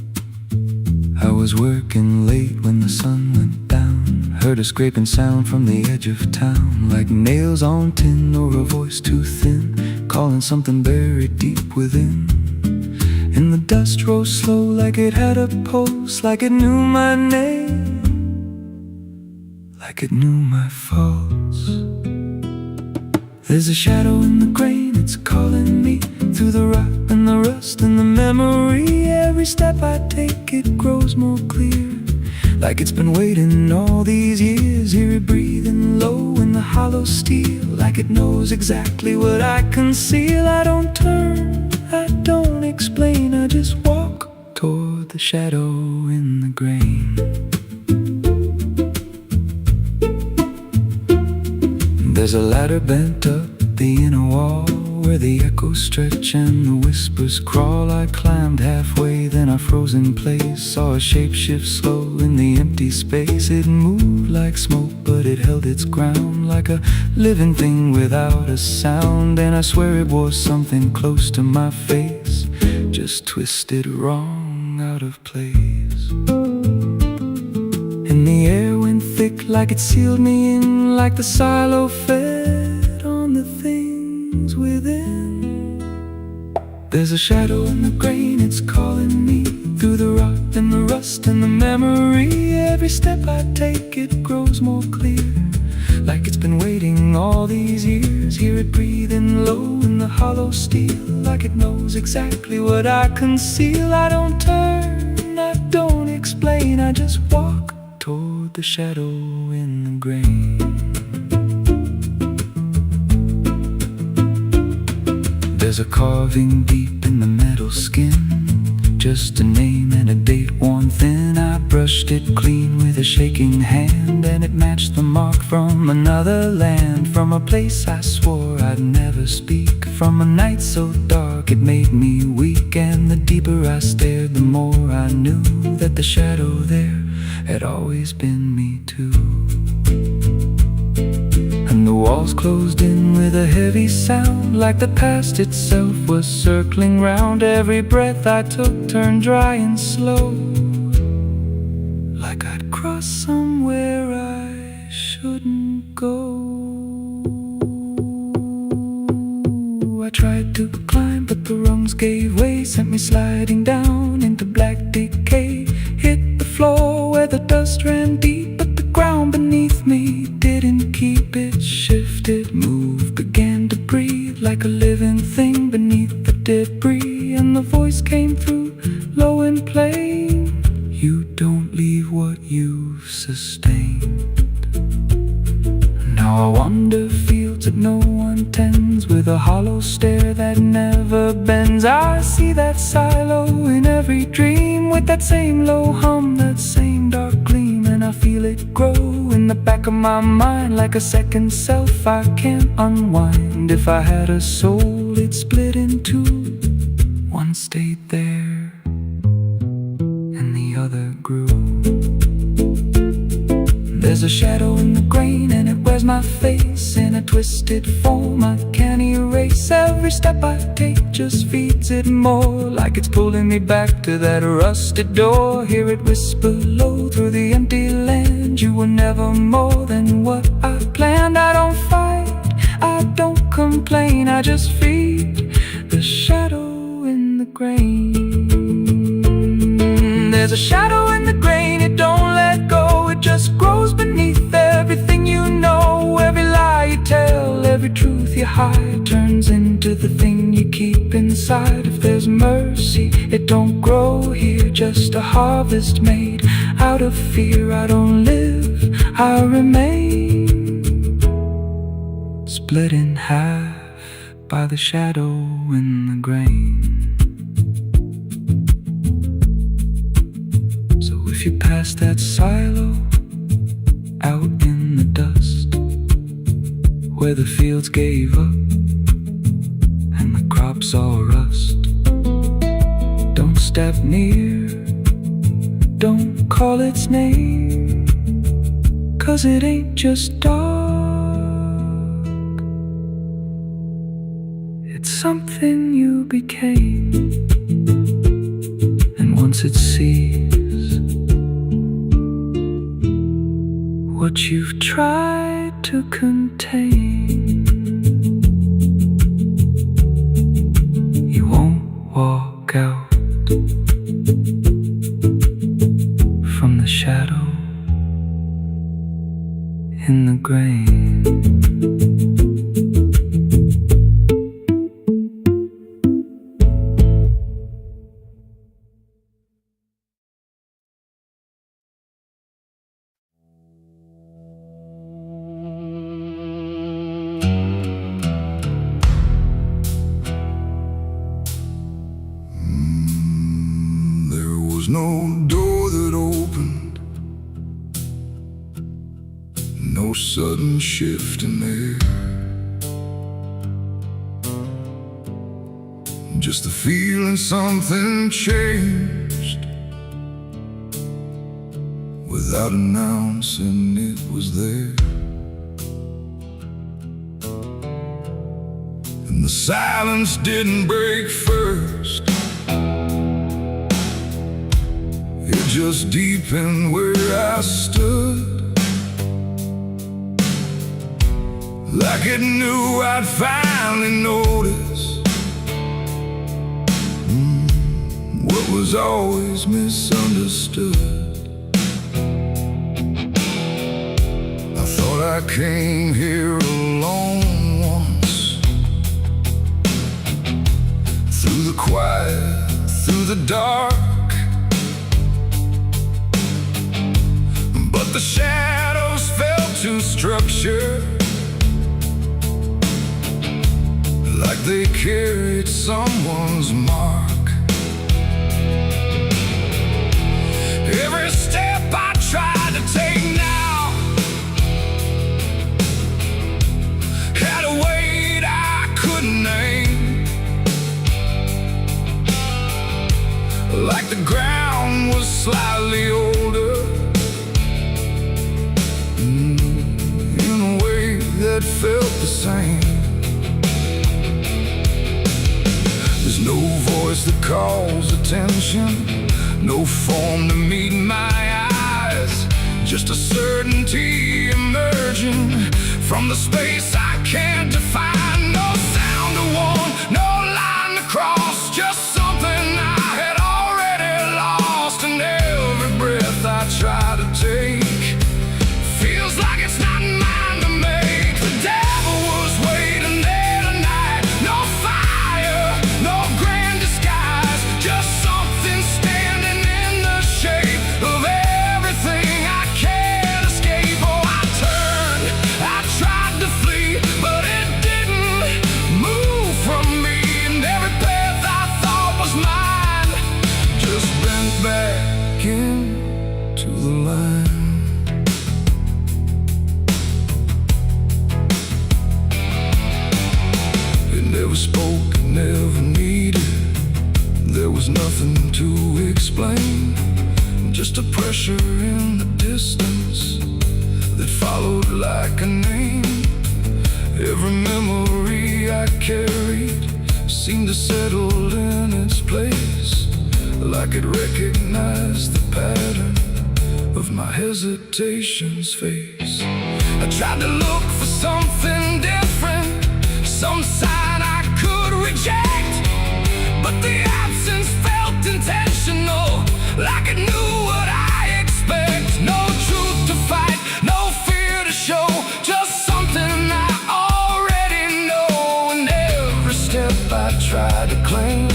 I was working late when the sun went down, heard a scraping sound from the edge of town, like nails on tin or a voice too thin, calling something buried deep within. And the dust rose slow like it had a pulse, like it knew my name, like it knew my faults. There's a shadow in the grain, it's calling me through the rot and the rust and the memory. Every step I take, it grows more clear, like it's been waiting all these years. Hear it breathing low in the hollow steel, like it knows exactly what I conceal. I don't turn, I don't explain, I just walk the shadow in the grain. There's a ladder bent up the inner wall, where the echoes stretch and the whispers crawl. I climbed halfway, then I froze in place. Saw a shape shift slow in the empty space. It moved like smoke, but it held its ground, like a living thing without a sound. And I swear it was something close to my face, just twisted wrong, out of place. And the air went thick, like it sealed me in, like the silo fed on the things within. There's a shadow in the grain, it's calling me through the rot and the rust and the memory. Every step I take, it grows more clear, like it's been waiting all these years. Hear it breathing low in the hollow steel, like it knows exactly what I conceal. I don't turn, I don't explain, I just walk toward the shadow in the grain. There's a carving deep in the metal skin, just a name and a date worn thin. I brushed it clean with a shaking hand, and it matched the mark from another land, from a place I swore I'd never speak, from a night so dark it made me weak. And the deeper I stared, the more I knew that the shadow there had always been me too. And the walls closed in with a heavy sound, like the past itself was circling round. Every breath I took turned dry and slow, like I'd crossed somewhere I shouldn't go. I tried to climb, but the rungs gave way, sent me sliding down into black decay. Hit the floor where the dust ran deep, but the ground beneath me didn't keep. It shifted, moved, began to breathe, like a living thing beneath the debris. And the voice came through, low and plain: you don't leave what you've sustained. Now I wander fields that no one tends, with a hollow stare that never bends. I see that silo in every dream, with that same low hum, that same dark gleam. And I feel it grow in the back of my mind, like a second self I can't unwind. If I had a soul, it'd split in two. One stayed there, and the other grew. There's a shadow in the grain, and it wears my face in a twisted form I can't erase. Every step I take just feeds it more, like it's pulling me back to that rusted door. Hear it whisper low through the empty land: you were never more than what I planned. I don't fight, I don't complain, I just feed the shadow in the grain. There's a shadow in the grain, it don't let go, it just grows beneath everything you know. Every lie you tell, every truth you hide, turns into the thing you keep inside. If there's mercy, it don't grow here, just a harvest made out of fear. I don't live, I remain, split in half by the shadow in the grain. If you pass that silo out in the dust, where the fields gave up and the crops all rust, don't step near, don't call its name, 'cause it ain't just dark, it's something you became. And once it sees what you've tried to contain, you won't walk out from the shadow in the grain. no door that opened, no sudden shift in there. Just the feeling something changed, without announcing it was there. And the silence didn't break first, it just deepened where I stood, like it knew I'd finally notice what was always misunderstood. I thought I came here alone once, through the quiet, through the dark, but the shadows felt too structured, like they carried someone's mark. Every step I tried to take now had a weight I couldn't name, like the ground was slightly older, in a way that felt the same. There's no voice that calls attention, no form to meet my eyes, just a certainty emerging from the space I can't define. No sound to warn, no line to cross, just something I had already lost. And every breath I try to take feels like it's not mine to make. The devil was waiting there tonight, no fire, no grand disguise, just something standing in the shape of everything I can't escape. Oh, I turned, I tried to flee, but it didn't move from me. And every path I thought was mine just bent back into the line. It never spoke, it never needed, there was nothing to explain, just a pressure in the distance that followed like a name. Every memory I carried seemed to settle in its place, like it recognized the pattern of my hesitation's face. I tried to look for something different, some sign I could reject, but the absence felt intentional, like it knew what I expect. No truth to fight, no fear to show, just something I already know. And every step I try to claim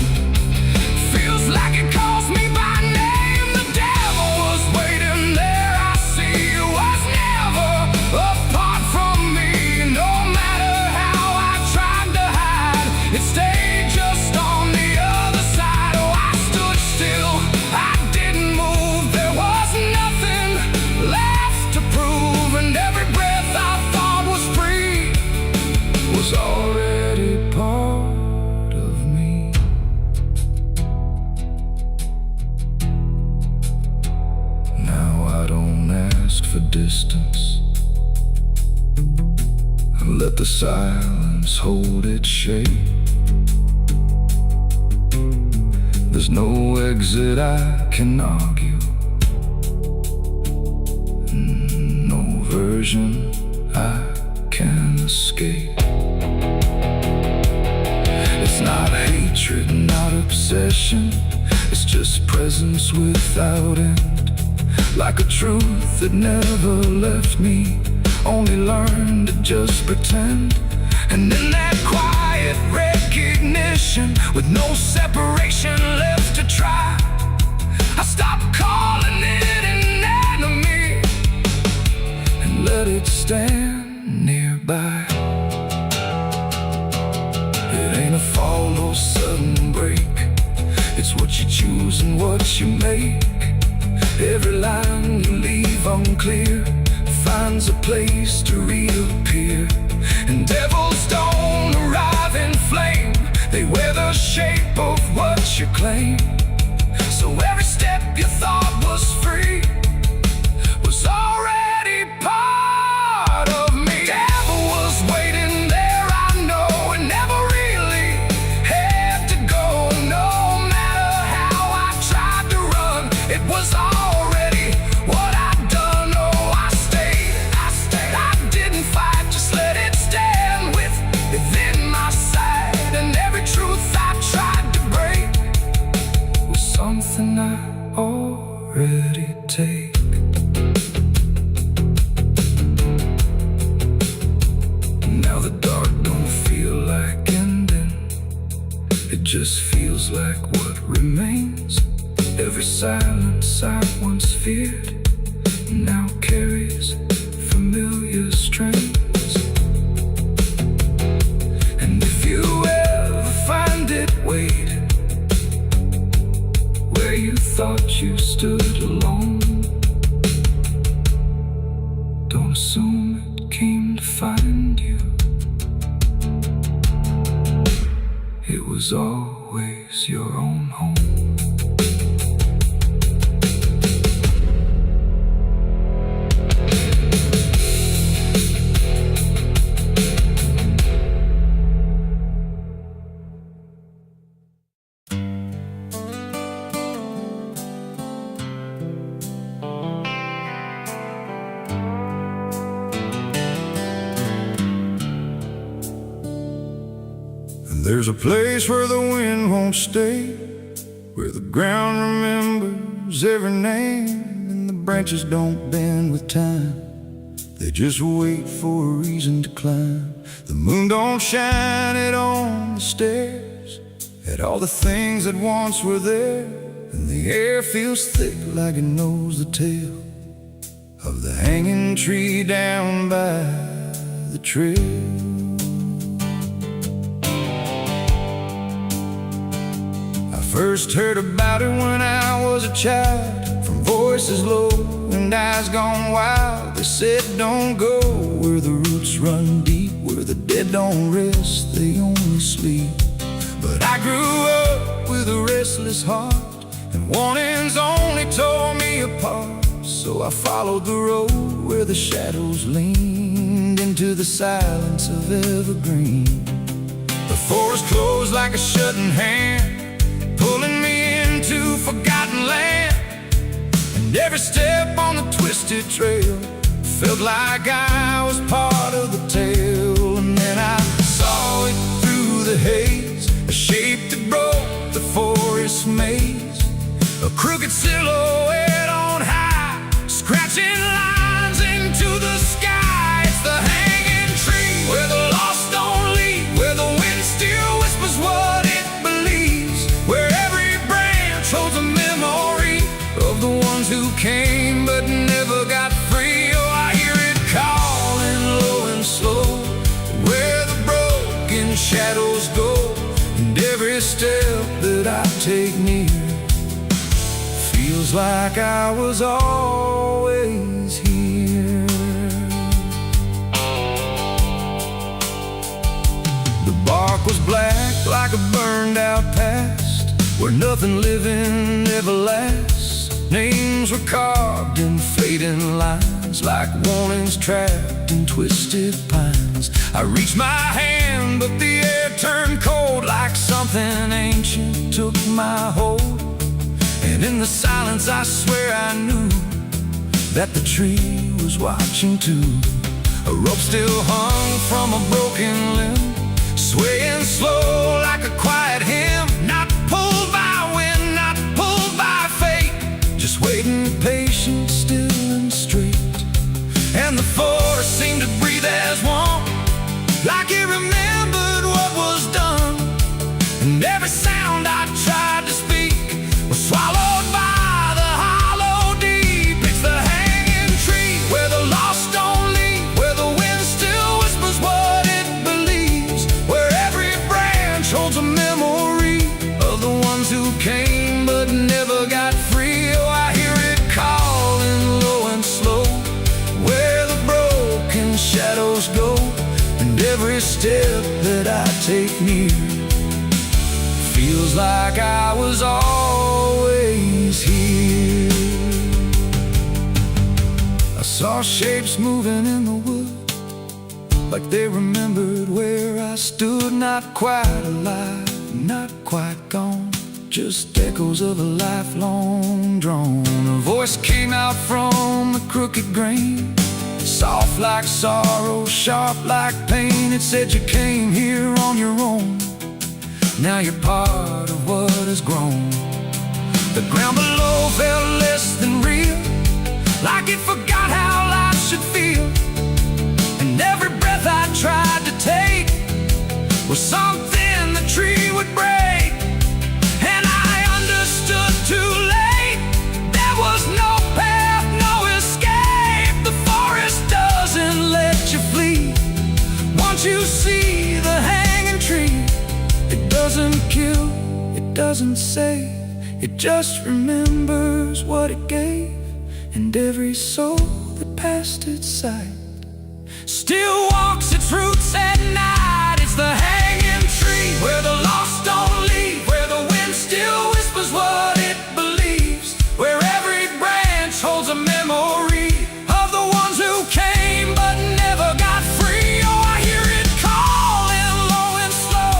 feels like it calls me by name. The devil was waiting there, I see, it was never apart from me. No matter how I tried to hide, it stayed just on the other side. Oh, I stood still, I didn't move, there was nothing left to prove. And every breath I thought was free was already part of me. Now I don't ask for distance, I let the silence hold its shape. There's no exit I can argue, no version I can escape. It's not hatred, not obsession, it's just presence without end, like a truth that never left me, only learned to just pretend. And in that quiet recognition, with no separation left to try, I stopped calling it an enemy and let it stand nearby. It ain't a fall or sudden break, it's what you choose and what you make. Every line you leave unclear finds a place to reappear. And devils don't arrive in flame, they wear the shape of what you claim. So every step you thought was free was already part of me. Devil was waiting there, I know, and never really had to go. No matter how I tried to run, it was already what I'd done. Oh, I stayed, I didn't fight, just let it stand within my sight. And every truth I tried to break was something I already take. Now the dark don't feel like ending, it just feels like what remains. Every silence I once feared now carries familiar strains. And if you ever find it waiting where you thought you stood alone, don't assume it came to find you. It was always your own home. There's a place where the wind won't stay, where the ground remembers every name, and the branches don't bend with time, they just wait for a reason to climb. The moon don't shine it on the stairs, at all the things that once were there, and the air feels thick like it knows the tale of the hanging tree down by the trail. First heard about it when I was a child, from voices low and eyes gone wild. They said don't go where the roots run deep, where the dead don't rest, they only sleep. But I grew up with a restless heart, and warnings only tore me apart. So I followed the road where the shadows leaned into the silence of evergreen. The forest closed like a shutting hand, pulling me into forgotten land. And every step on the twisted trail felt like I was part of the tale. And then I saw it through the haze, a shape that broke the forest maze, a crooked silhouette on high, scratching lines into the sky. It's the hanging tree where the lost don't leave, where the wind still whispers what it believes, where every branch holds a memory of the ones who came but never got free. Oh, I hear it calling low and slow, where the broken shadows go, and every step that I take near feels like I was always here. The bark was black like a burned out past, where nothing living ever lasts. Names were carved in fading lines, like warnings trapped in twisted pines. I reached my hand, but the air turned cold, like something ancient took my hold. And in the silence I swear I knew that the tree was watching too. A rope still hung from a broken limb, swaying slow like a quiet hymn, not pulled by wind, not pulled by fate, just waiting patient, still and straight. And the forest seemed to breathe as one, like it remembered what was done. And every sound I tried to speak was swallowed by the hollow deep. It's the hanging tree where the lost don't leave, where the wind still whispers what it believes, where every branch holds a memory step that I take near feels like I was always here. I saw shapes moving in the wood, like they remembered where I stood. Not quite alive, not quite gone, just echoes of a lifelong drone. A voice came out from the crooked grain, soft like sorrow, sharp like pain. It said you came here on your own, now you're part of what has grown. The ground below felt less than real, like it forgot how life should feel. And every breath I tried to take was something the tree would break. And I understood too late, there was no path, no escape. The forest doesn't let you flee. Once you see the hanging tree, it doesn't kill, it doesn't save, it just remembers what it gave. And every soul that passed its sight still walks its roots at night. It's the hanging tree where the lost don't leave, where the wind still whispers what it believes, where every branch holds a memory of the ones who came but never got free. Oh, I hear it calling low and slow,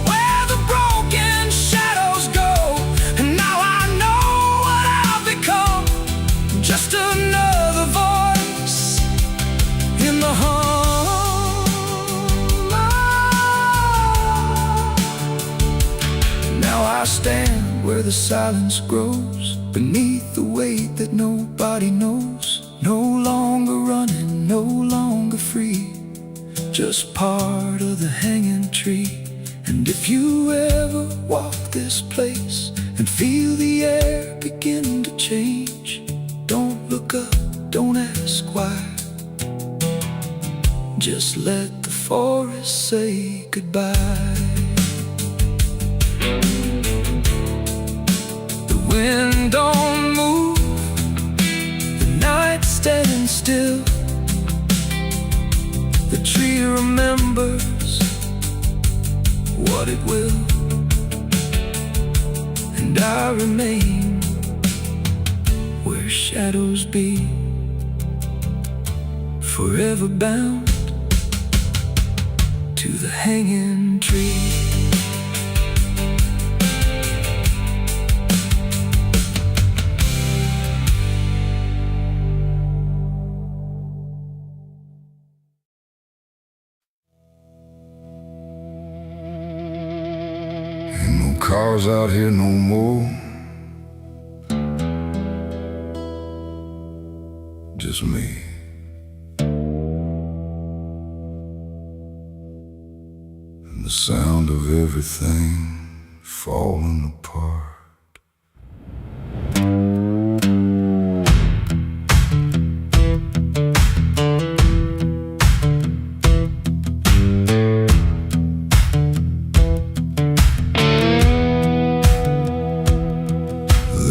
where the broken shadows go. And now I know what I've become, just another voice in the hum. Now I stand where the silence grows, beneath the weight that nobody knows. No longer running, no longer free, just part of the hanging tree. And if you ever walk this place and feel the air begin to change, don't look up, don't ask why, just let the forest say goodbye. The wind don't move, the night's standing still. The tree remembers what it will, and I remain where shadows be, forever bound to the hanging tree. Ain't no cars out here no more, just me. And the sound of everything falling apart.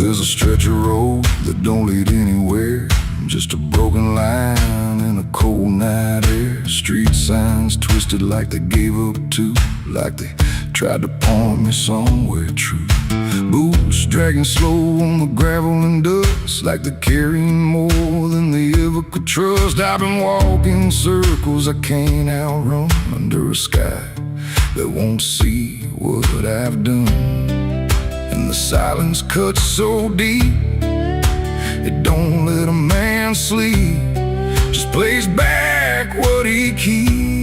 There's a stretch of road that don't lead anywhere, just a broken line in a cold night air. Street signs twisted like they gave up too, like they tried to point me somewhere true. Boots dragging slow on the gravel and dust, like they're carrying more than they ever could trust. I've been walking circles I can't outrun, under a sky that won't see what I've done. And the silence cuts so deep, it don't let a man sleep, just plays back what he keeps.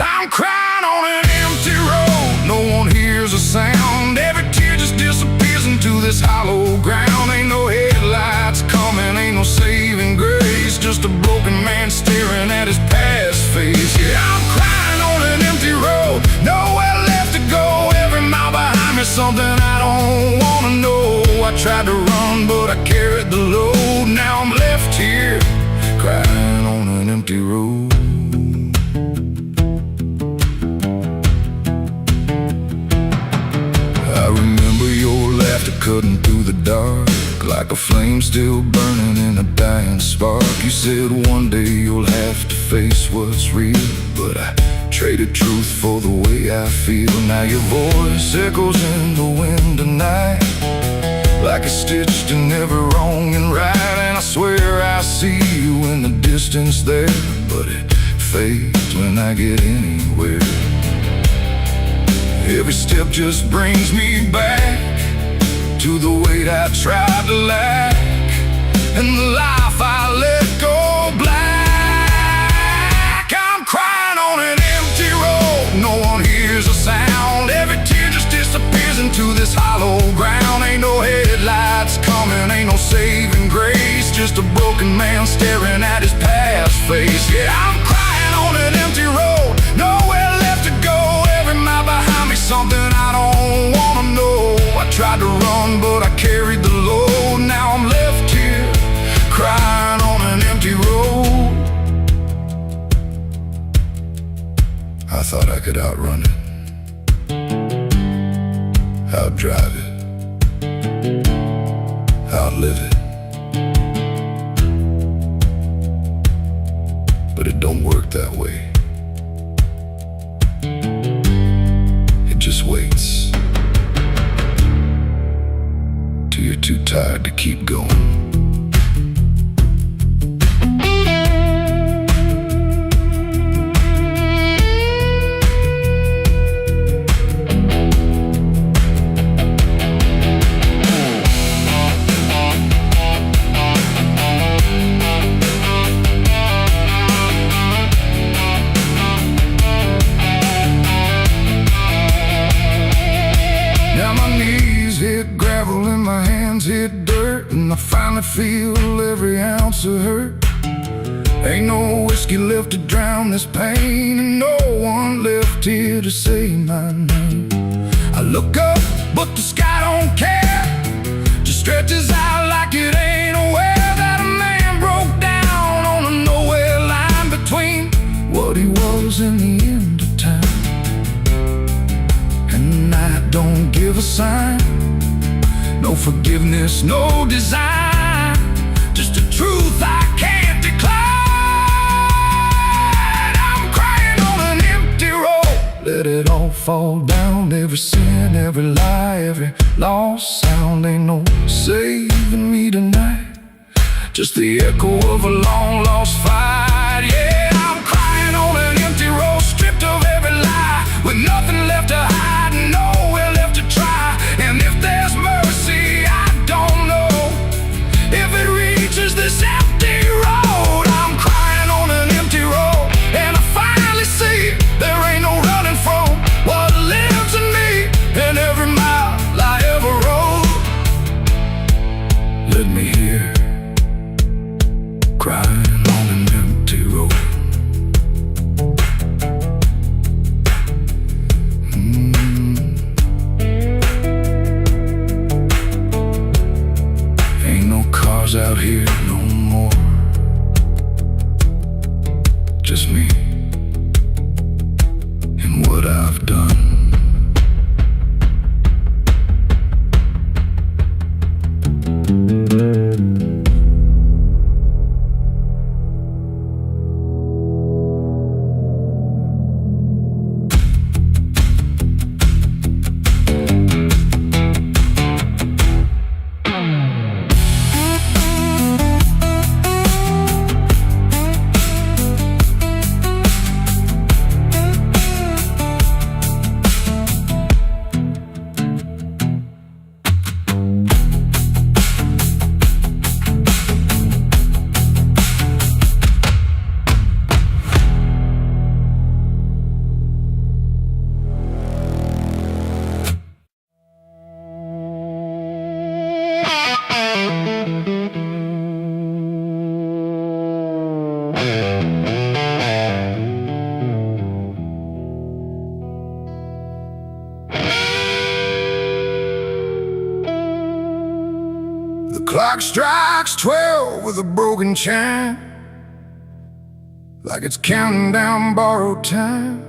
I'm crying on an empty road, no one hears a sound. Every tear just disappears into this hollow ground. Ain't no headlights coming, ain't no saving grace, just a broken man staring at his past face. Yeah, I'm crying on an empty road, nowhere left to go. Every mile behind me, something I don't wanna know. I tried to run, but I carried the load. Now I'm left here, crying on an empty road. I remember your laughter cutting through the dark, like a flame still burning in a dying spark. You said one day you'll have to face what's real, but I traded truth for the way I feel. Now your voice echoes in the wind tonight, like it's stitched in every wrong and right. And I swear I see you in the distance there, but it fades when I get anywhere. Every step just brings me back to the weight I tried to lack, and the life I let go black. I'm crying on an empty road, no one hears a sound. Every tear just disappears into this hollow ground. Ain't no headlights coming, ain't no saving grace, just a broken man staring at his past face. Yeah, I'm crying on an empty road, nowhere left to go. Every mile behind me, something I don't wanna know. I tried to run, but I carried the load. Now I'm left here, crying on an empty road. I thought I could outrun it, outdrive it, outlive it. But it don't work that way. It just waits till you're too tired to keep going. Hit dirt, and I finally feel every ounce of hurt. Ain't no whiskey left to drown this pain, and no one left here to say my name. I look up, but the sky don't care, just stretches out like it ain't aware that a man broke down on a nowhere line between what he was and the end of time. And I don't give a sign, no forgiveness, no design, just a truth I can't decline. I'm crying on an empty road, let it all fall down. Every sin, every lie, every lost sound. Ain't no saving me tonight, just the echo of a long lost fight. Yeah, I'm crying on an empty road, stripped of every lie, with nothing left to hide, nowhere left to try. And if there's mercy, I don't know if it reaches this empty road. I'm crying on an empty road, and I finally see there ain't no running from what lives in me and every mile I ever rode. Let me hear, crying on an empty road. Out here no more, just me and what I've done. Clock strikes 12 with a broken chime, like it's counting down borrowed time.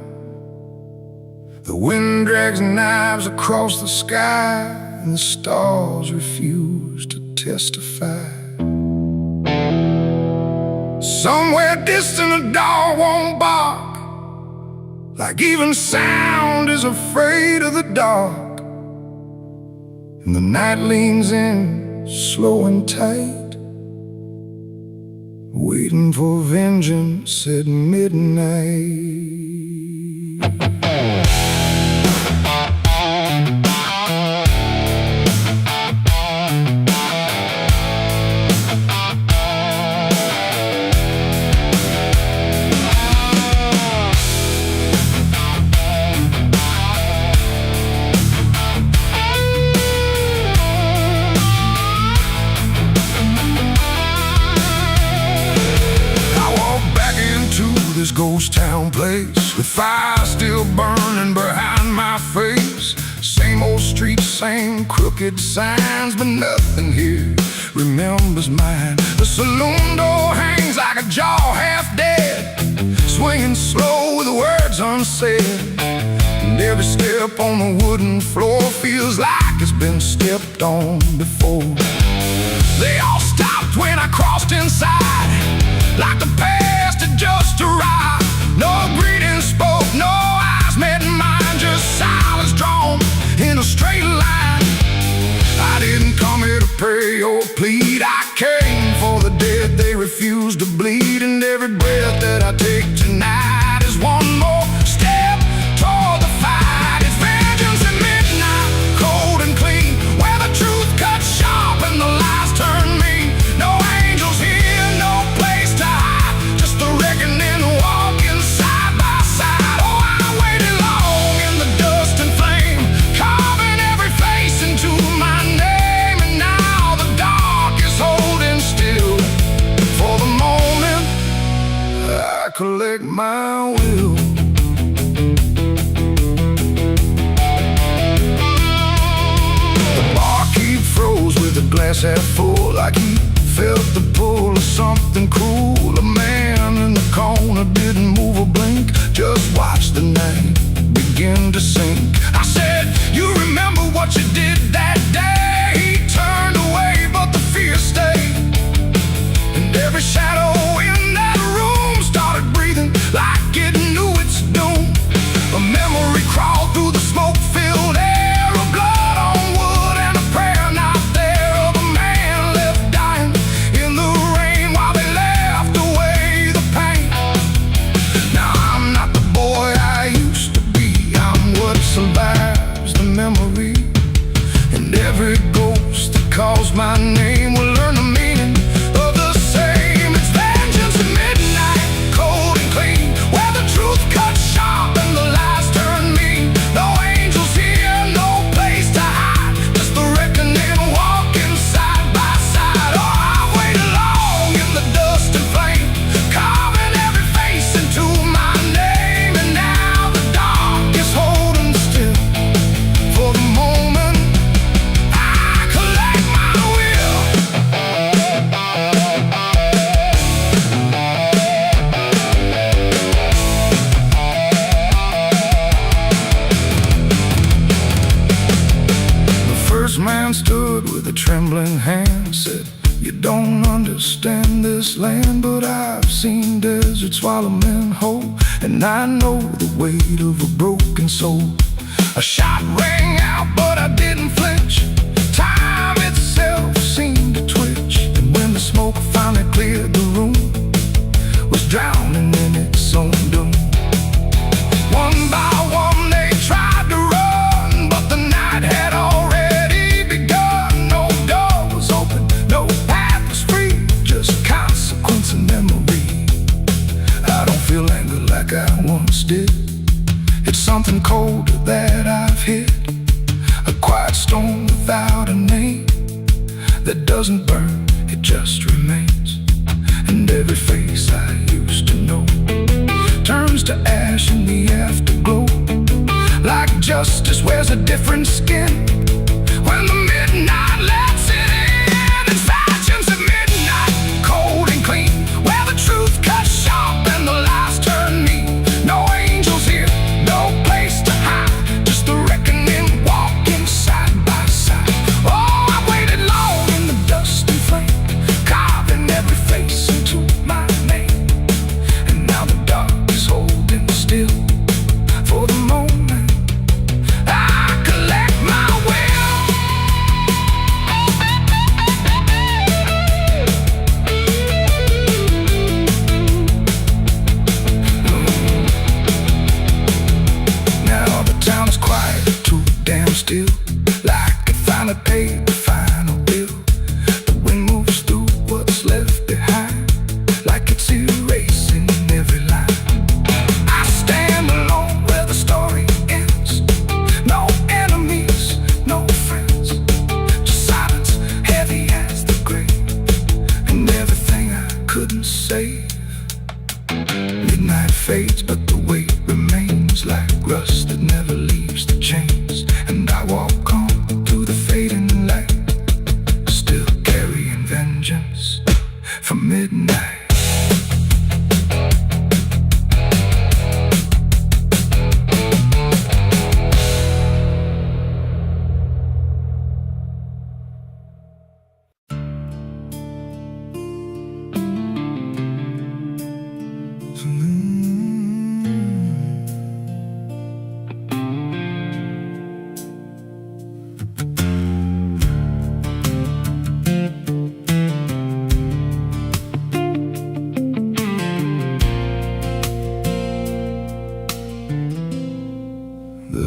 The wind drags knives across the sky, and the stars refuse to testify. Somewhere distant a dog won't bark, like even sound is afraid of the dark. And the night leans in, slow and tight, waiting for vengeance at midnight. This ghost town place, with fire still burning behind my face. Same old streets, same crooked signs, but nothing here remembers mine. The saloon door hangs like a jaw half dead, swinging slow with words unsaid. And every step on the wooden floor feels like it's been stepped on before. They all stopped when I crossed inside, like the past had just arrived. No greeting spoke, no eyes met mine, just silence drawn in a straight line. I didn't come here to pray or plead, I came for the dead they refuse to bleed. And every breath that I take tonight is one more step toward the fight. It's vengeance at midnight, cold and clean, where the truth cuts sharp and the lies turn mean. No angels here, no place to hide, just the reckoning walking side by side. Oh, I waited long in the dust and flame, carving every face into my name. And now the dark is holding still. For the moment, I collect my will. The barkeep froze with a glass half full, like he felt the pull of something cruel. A man in the corner didn't move a blink, just watched the night begin to sink. I said, you remember what you did that day? He turned away, but the fear stayed. And every shadow in that room started breathing like it knew its doom. A memory crawled through the smoke-filled air, of blood on wood and a prayer not there, of a man left dying in the rain while they left away the pain. Now I'm not the boy I used to be, I'm what survives the memory. And every ghost that calls my name will learn the meaning of the same. It's vengeance at midnight, cold and clean, where the truth cuts sharp and the lies turn mean. No angels here, no place to hide, just the reckoning walking side by side. Oh, I waited long in the dust and flame, carving every face into my name. And now the dark is holding still. For the moment, I collect my will. The first man stood with a trembling hand, said, you don't understand this land, but I've seen deserts swallow men whole, and I know the weight of a broken soul. A shot rang out, but I didn't flinch. Time itself seemed to twitch, and when the smoke finally cleared the room, was drowning in its own doom. One by one they tried to run, but the night had already begun. No door was open, no path was free, just consequence and memory. I don't feel anger like I once did, it's something colder that I've hit. A quiet storm without a name, that doesn't burn, it just remains. And every face I used to know turns to ash in the afterglow, like justice wears a different skin when the midnight lets it in. It's vengeance at midnight, cold and clean, where the truth cuts sharp and the lies turn mean. No angels here, no place to hide, just the reckoning walking side by side. Oh, I waited long in the dust and flame, carving every face into my name.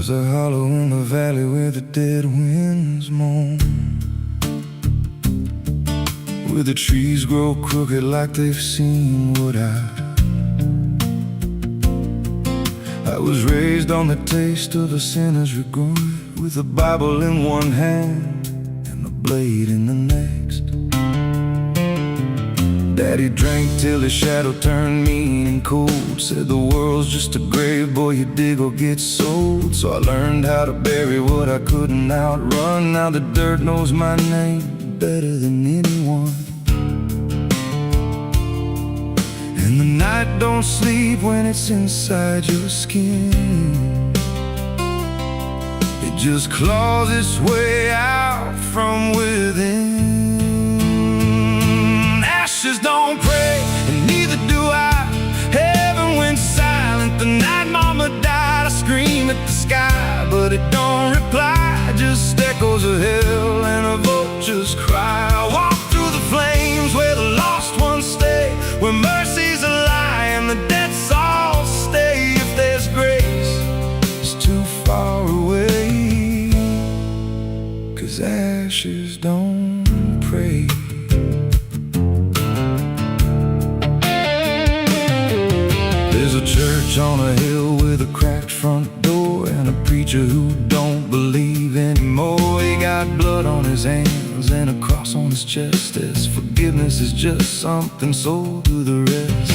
There's a hollow in the valley where the dead winds moan, where the trees grow crooked like they've seen what I was raised on the taste of a sinner's regret, with a Bible in one hand and a blade in the next. Daddy drank till his shadow turned mean and cold, said the world's just a grave, boy, you dig or get sold. So I learned how to bury what I couldn't outrun. Now the dirt knows my name better than anyone. And the night don't sleep when it's inside your skin. It just claws its way out from within. Ashes don't pray, and neither do I. Heaven went silent the night mama died. I scream at the sky, but it don't reply. Just echoes of hell and a vulture's cry. I walk through the flames where the lost ones stay, where mercy's a lie and the dead souls stay. If there's grace, it's too far away, 'cause ashes don't pray. There's a church on a hill with a cracked front door, and a preacher who don't believe anymore. He got blood on his hands and a cross on his chest, as forgiveness is just something sold to the rest.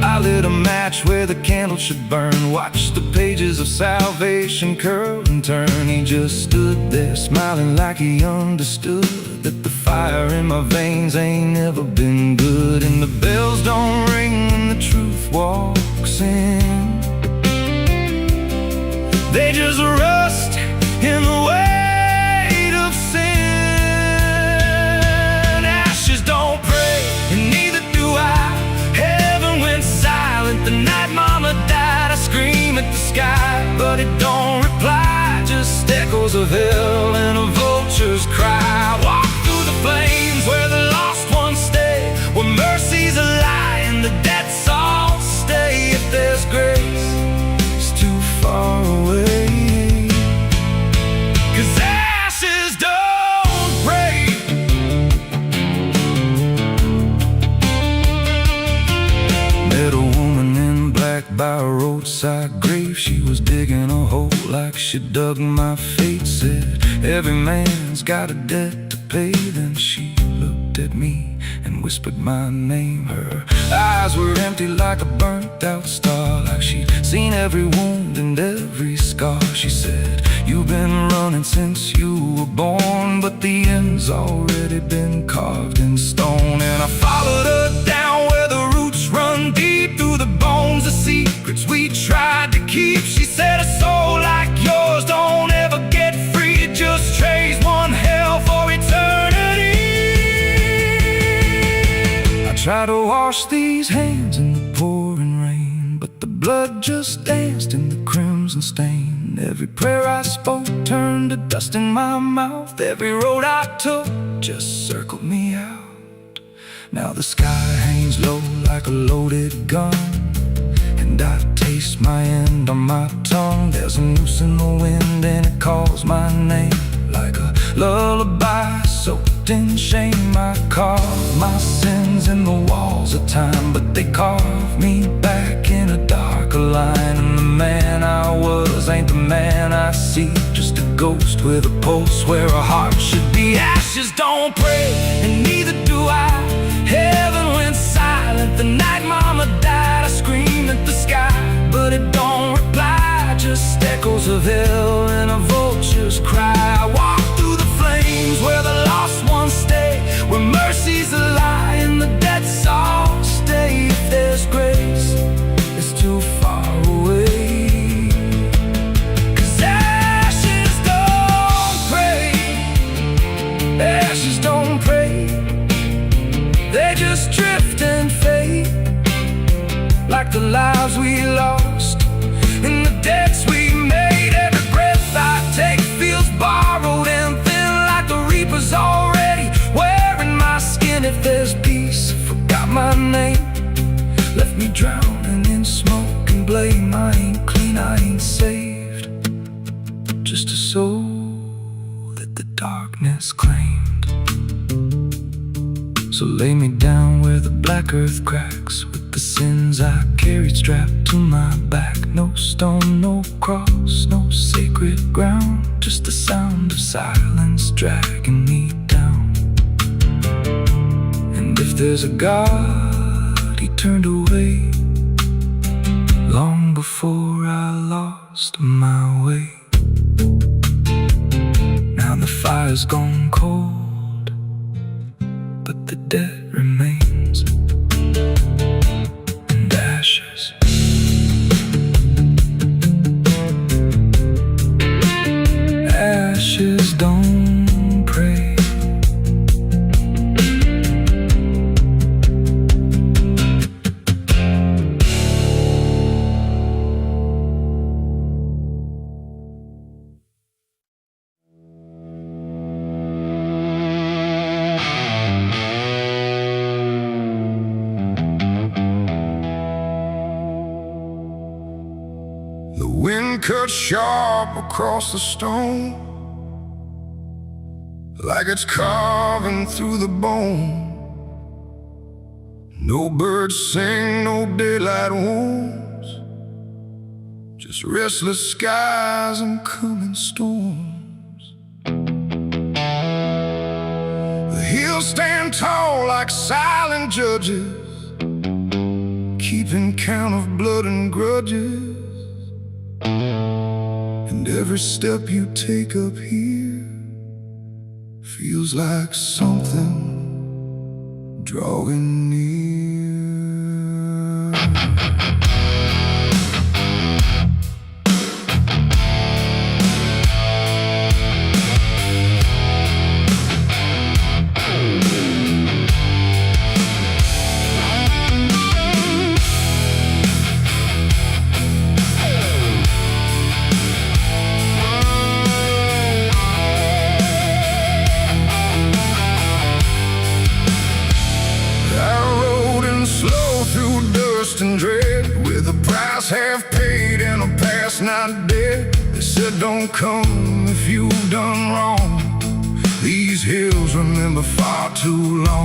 I lit a match where the candle should burn, watched the pages of salvation curl and turn. He just stood there smiling like he understood that the fire in my veins ain't never been good. And the bells don't ring when the truth walks in, they just rust in the weight of sin. Ashes don't pray, and neither do I. Heaven went silent the night mama died. I scream at the sky, but it don't reply. Just echoes of hell and a vulture's cry. I walk through the flames where the lost ones stay, where mercy's a lie and the dead souls stay. If there's grace, it's too far away, 'cause ashes don't pray. Met a woman in black by a roadside grave. She was digging a hole like she dug my fate. Said every man's got a debt to pay. Then she looked at me and whispered my name. Her eyes were empty like a burnt out star, like she'd seen every wound and every scar. She said, you've been running since you were born, but the end's already been carved in stone. And I followed her down where the roots run deep through the bones, the secrets we tried to keep. She said, a soul like yours don't ever get free. It just trades one hell for eternity. I try to wash these hands in the pouring rain, but the blood just danced in the crimson stain. Every prayer I spoke turned to dust in my mouth. Every road I took just circled me out. Now the sky hangs low like a loaded gun, and I taste my end on my tongue. There's a noose in the wind and it calls my name like a lullaby soaked in shame. I carve my sins in the walls of time, but they carve me back in a darker line. And the man I was ain't the man I see, just a ghost with a pulse where a heart should be. Ashes don't pray, and neither do I. Heaven went silent the night mama died. I screamed at the sky, but it don't reply. Just echoes of hell and a vulture's cry. I walk through the flames where the lost ones stay, where mercy's a lie and the dead souls stay. If there's grace, it's too far away, 'cause ashes don't pray. Ashes don't pray, they just drift and fade, like the lives we lost and the debts we made. Every breath I take feels borrowed and thin, like the reaper's already wearing my skin. If there's peace, forgot my name, left me drowning in smoke and blame. I ain't clean, I ain't saved, just a soul that the darkness claimed. So lay me down where the black earth cracks, with the sins I carried strapped to my back. No stone, no cross, no sacred ground, just the sound of silence dragging me down. And if there's a God, he turned away long before I lost my way. Now the fire's gone cold, but the dead remains, and ashes. Ashes don't pray. The wind cuts sharp across the stone, like it's carving through the bone. No birds sing, no daylight wounds, just restless skies and coming storms. The hills stand tall like silent judges, keeping count of blood and grudges. And every step you take up here feels like something drawing near. And dread, with a price half paid and a past not dead. They said don't come if you've done wrong. These hills remember far too long.